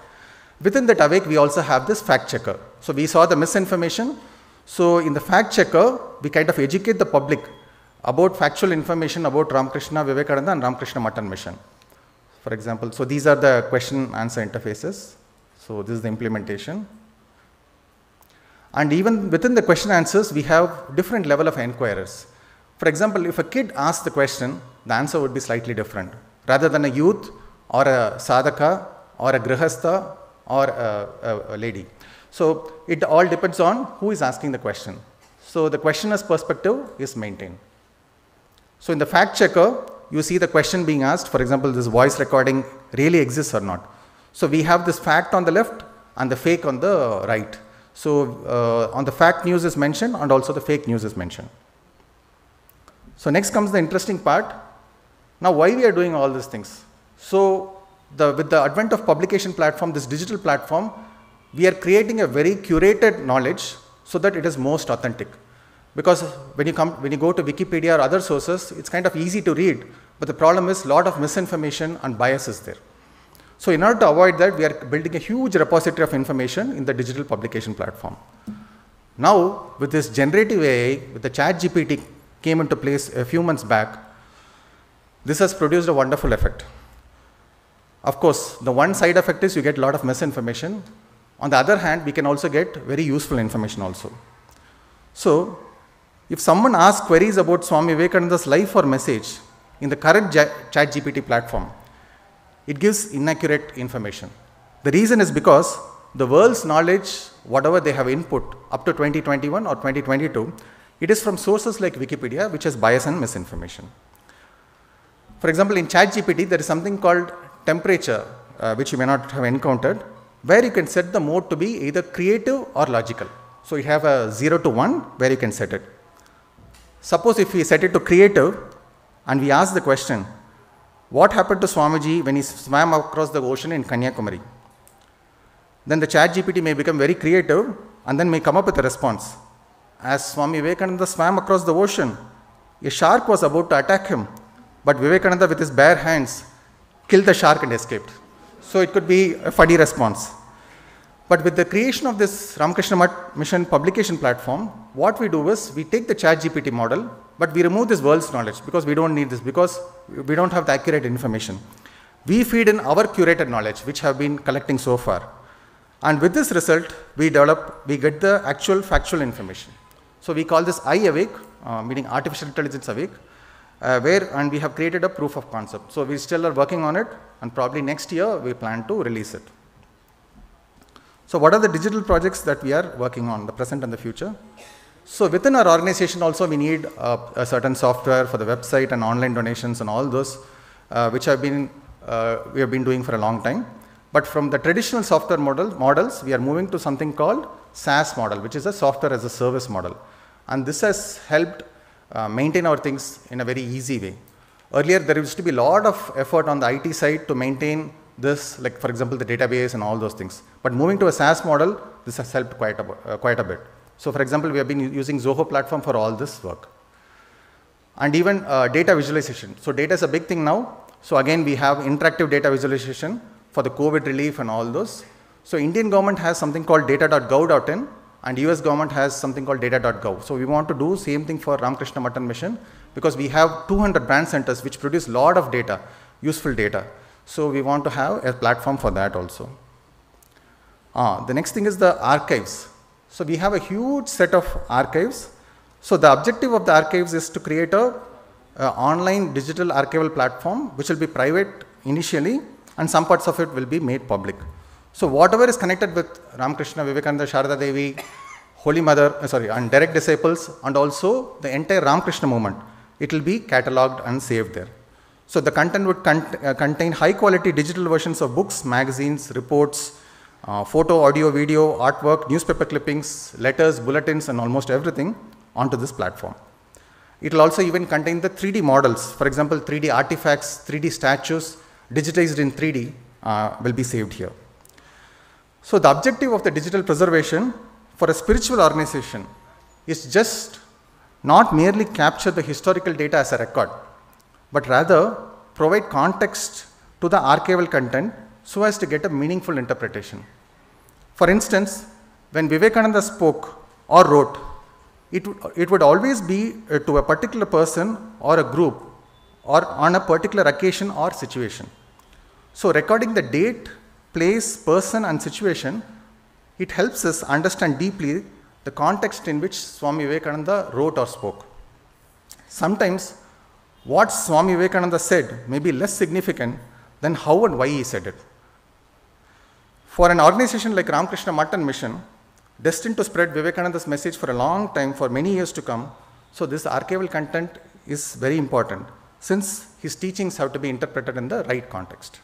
Within that Awake, we also have this fact checker. So we saw the misinformation. So in the fact checker, we kind of educate the public about factual information about Ramakrishna, Vivekananda, and Ramakrishna Math and Mission. For example, so these are the question answer interfaces. So this is the implementation. And even within the question answers, we have different level of inquirers. For example, if a kid asks the question, the answer would be slightly different. Rather than a youth or a sadhaka or a grihastha or a lady. So it all depends on who is asking the question. So the questioner's perspective is maintained. So in the fact checker, you see the question being asked. For example, this voice recording really exists or not. So we have this fact on the left and the fake on the right. So on the fact news is mentioned and also the fake news is mentioned. So next comes the interesting part. Now why we are doing all these things? So with the advent of publication platform, this digital platform, we are creating a very curated knowledge so that it is most authentic. Because when you go to Wikipedia or other sources, it's kind of easy to read, but the problem is a lot of misinformation and bias is there. So in order to avoid that, we are building a huge repository of information in the digital publication platform. Now, with this generative AI, with the ChatGPT came into place a few months back, this has produced a wonderful effect. Of course, the one side effect is you get a lot of misinformation. On the other hand, we can also get very useful information also. So, if someone asks queries about Swami Vivekananda's life or message in the current ChatGPT platform, it gives inaccurate information. The reason is because the world's knowledge, whatever they have input up to 2021 or 2022, it is from sources like Wikipedia, which has bias and misinformation. For example, in ChatGPT, there is something called temperature, which you may not have encountered, where you can set the mode to be either creative or logical. So you have a 0 to 1 where you can set it. Suppose if we set it to creative and we ask the question, what happened to Swamiji when he swam across the ocean in Kanyakumari? Then the ChatGPT may become very creative and then may come up with a response. As Swami Vivekananda swam across the ocean, a shark was about to attack him, but Vivekananda with his bare hands killed the shark and escaped. So it could be a funny response. But with the creation of this Ramakrishna Math Mission publication platform, what we do is we take the ChatGPT model, but we remove this world's knowledge because we don't need this, because we don't have the accurate information. We feed in our curated knowledge, which have been collecting so far. And with this result, we get the actual factual information. So we call this Awake, meaning artificial intelligence awake, and we have created a proof of concept. So we still are working on it, and probably next year we plan to release it. So what are the digital projects that we are working on, the present and the future? So within our organization also we need a certain software for the website and online donations and all those, which we have been doing for a long time. But from the traditional software models, we are moving to something called SaaS model, which is a software as a service model. And this has helped maintain our things in a very easy way. Earlier, there used to be a lot of effort on the IT side to maintain this, like for example, the database and all those things. But moving to a SaaS model, this has helped quite a bit. So for example, we have been using Zoho platform for all this work. And even data visualization. So data is a big thing now. So again, we have interactive data visualization for the COVID relief and all those. So Indian government has something called data.gov.in and US government has something called data.gov. So we want to do same thing for Ramakrishna Math and Mission because we have 200 branch centers which produce a lot of data, useful data. So we want to have a platform for that also. The next thing is the archives. So we have a huge set of archives. So the objective of the archives is to create a online digital archival platform which will be private initially and some parts of it will be made public. So whatever is connected with Ramakrishna, Vivekananda, Sharada Devi, Holy Mother, and direct disciples and also the entire Ramakrishna movement, it will be catalogued and saved there. So the content would contain high quality digital versions of books, magazines, reports, photo, audio, video, artwork, newspaper clippings, letters, bulletins, and almost everything onto this platform. It will also even contain the 3D models. For example, 3D artifacts, 3D statues, digitized in 3D will be saved here. So the objective of the digital preservation for a spiritual organization is just not merely capture the historical data as a record, but rather provide context to the archival content so as to get a meaningful interpretation. For instance, when Vivekananda spoke or wrote, it would always be to a particular person or a group or on a particular occasion or situation. So recording the date, place, person and situation, it helps us understand deeply the context in which Swami Vivekananda wrote or spoke. Sometimes what Swami Vivekananda said may be less significant than how and why he said it. For an organization like Ramakrishna Mutt and Mission, destined to spread Vivekananda's message for a long time, for many years to come, so this archival content is very important since his teachings have to be interpreted in the right context.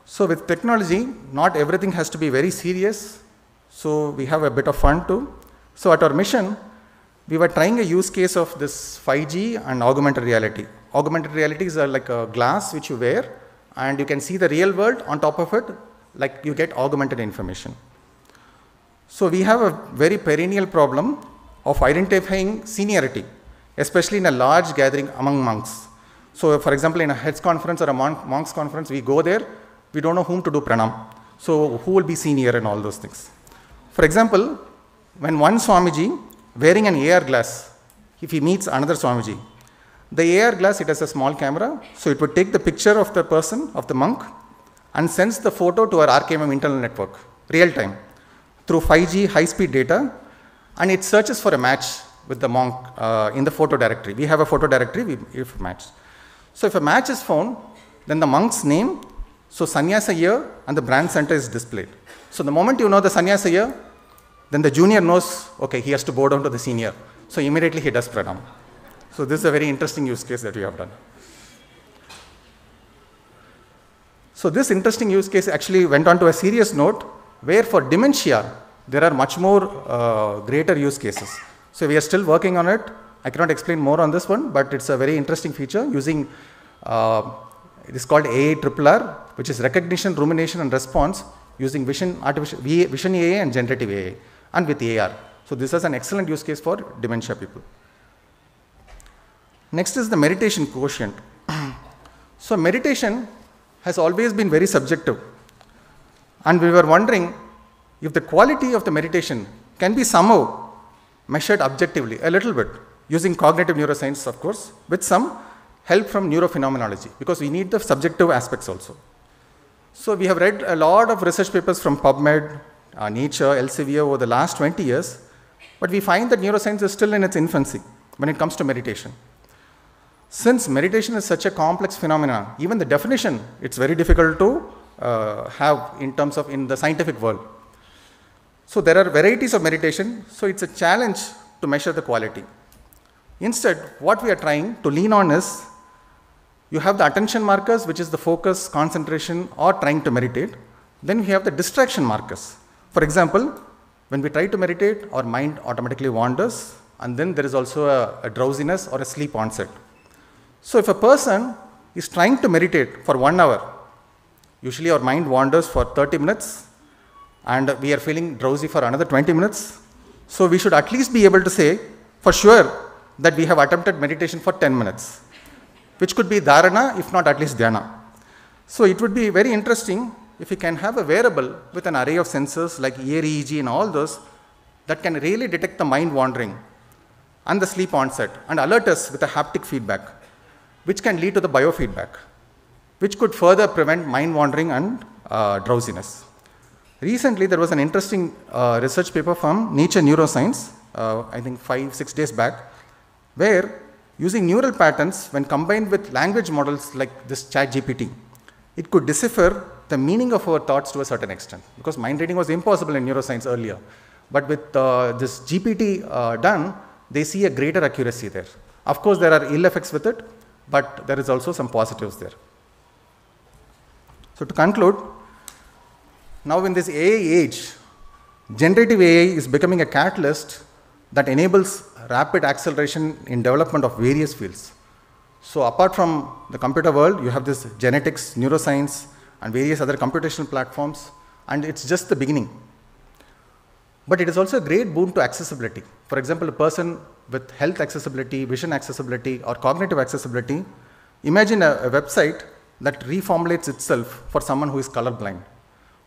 So with technology, not everything has to be very serious, so we have a bit of fun too. So at our mission, we were trying a use case of this 5G and augmented reality. Augmented reality is like a glass which you wear and you can see the real world on top of it, like you get augmented information. So we have a very perennial problem of identifying seniority, especially in a large gathering among monks. So for example, in a heads conference or a monks conference, we go there, we don't know whom to do pranam. So who will be senior and all those things. For example, when one Swamiji wearing an AR glass, if he meets another Swamiji, the AR glass, it has a small camera, so it would take the picture of the person, of the monk, and sends the photo to our RKMM internal network, real time, through 5G high-speed data, and it searches for a match with the monk in the photo directory. We have a photo directory, if a match. So if a match is found, then the monk's name, so sannyasa year, and the branch center is displayed. So the moment you know the sannyasa year, then the junior knows, okay, he has to bow down to the senior. So immediately he does pranam. So this is a very interesting use case that we have done. So this interesting use case actually went on to a serious note, where for dementia, there are much more greater use cases. So we are still working on it. I cannot explain more on this one, but it's a very interesting feature using, it is called AARR, which is recognition, rumination and response using vision AA and generative AA and with AR. So this is an excellent use case for dementia people. Next is the meditation quotient. So meditation has always been very subjective, and we were wondering if the quality of the meditation can be somehow measured objectively a little bit using cognitive neuroscience, of course, with some help from neurophenomenology, because we need the subjective aspects also. So we have read a lot of research papers from PubMed, Nature, Elsevier over the last 20 years, but we find that neuroscience is still in its infancy when it comes to meditation. Since meditation is such a complex phenomenon, even the definition, it's very difficult to have in terms of in the scientific world. So there are varieties of meditation, so it's a challenge to measure the quality. Instead, what we are trying to lean on is, you have the attention markers, which is the focus, concentration, or trying to meditate. Then we have the distraction markers. For example, when we try to meditate, our mind automatically wanders, and then there is also a drowsiness or a sleep onset. So if a person is trying to meditate for 1 hour, usually our mind wanders for 30 minutes, and we are feeling drowsy for another 20 minutes. So we should at least be able to say for sure that we have attempted meditation for 10 minutes, which could be dharana, if not at least dhyana. So it would be very interesting if we can have a wearable with an array of sensors like ear EEG and all those that can really detect the mind wandering and the sleep onset and alert us with a haptic feedback, which can lead to the biofeedback, which could further prevent mind wandering and drowsiness. Recently, there was an interesting research paper from Nature Neuroscience, I think 5-6 days back, where using neural patterns, when combined with language models like this ChatGPT, it could decipher the meaning of our thoughts to a certain extent, because mind reading was impossible in neuroscience earlier. But with this GPT done, they see a greater accuracy there. Of course, there are ill effects with it, but there is also some positives there. So to conclude, now in this AI age, generative AI is becoming a catalyst that enables rapid acceleration in development of various fields. So apart from the computer world, you have this genetics, neuroscience, and various other computational platforms, and it's just the beginning. But it is also a great boon to accessibility. For example, a person with health accessibility, vision accessibility, or cognitive accessibility, imagine a website that reformulates itself for someone who is colorblind,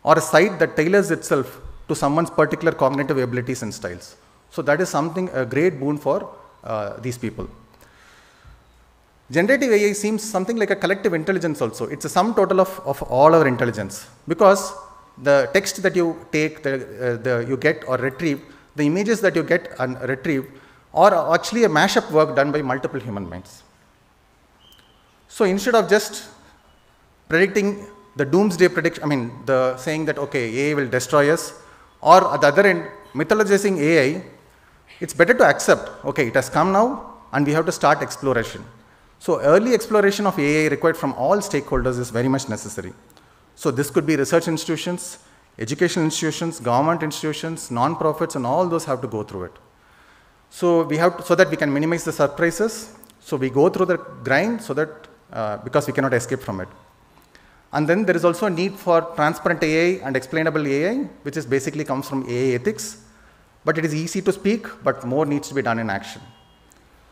or a site that tailors itself to someone's particular cognitive abilities and styles. So that is something, a great boon for these people. Generative AI seems something like a collective intelligence also. It's a sum total of all our intelligence, because the text that you take, you get or retrieve, the images that you get and retrieve are actually a mashup work done by multiple human minds. So instead of just predicting the doomsday prediction, the saying that, okay, AI will destroy us, or at the other end, mythologizing AI, it's better to accept, okay, it has come now and we have to start exploration. So early exploration of AI required from all stakeholders is very much necessary. So this could be research institutions, educational institutions, government institutions, non-profits, and all those have to go through it. So we have to, so that we can minimize the surprises. So we go through the grind so that because we cannot escape from it. And then there is also a need for transparent AI and explainable AI, which is basically comes from AI ethics. But it is easy to speak, but more needs to be done in action.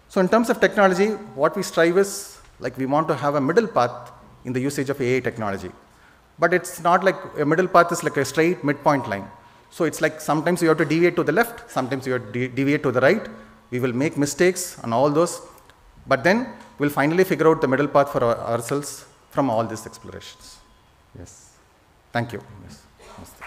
So in terms of technology, what we strive is, like, we want to have a middle path in the usage of AI technology. But it's not like a middle path is like a straight midpoint line. So it's like sometimes you have to deviate to the left, sometimes you have to deviate to the right. We will make mistakes and all those, but then we'll finally figure out the middle path for ourselves from all these explorations. Yes. Thank you. Yes. Namaste.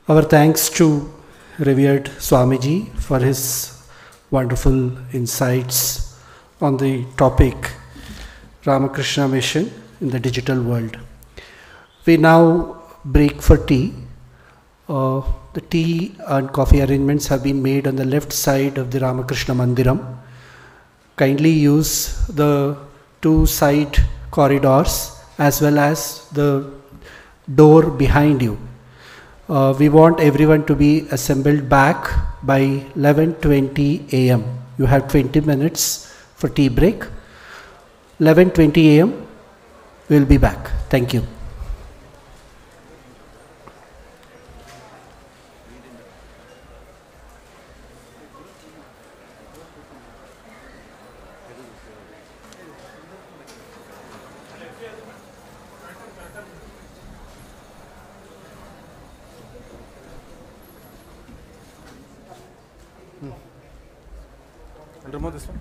Our thanks to revered Swamiji for his wonderful insights on the topic Ramakrishna Mission in the Digital World. We now break for tea. The tea and coffee arrangements have been made on the left side of the Ramakrishna Mandiram. Kindly use the two side corridors as well as the door behind you. We want everyone to be assembled back by 11:20 a.m. You have 20 minutes for tea break. 11:20 a.m. we'll be back. Thank you. And remove this one.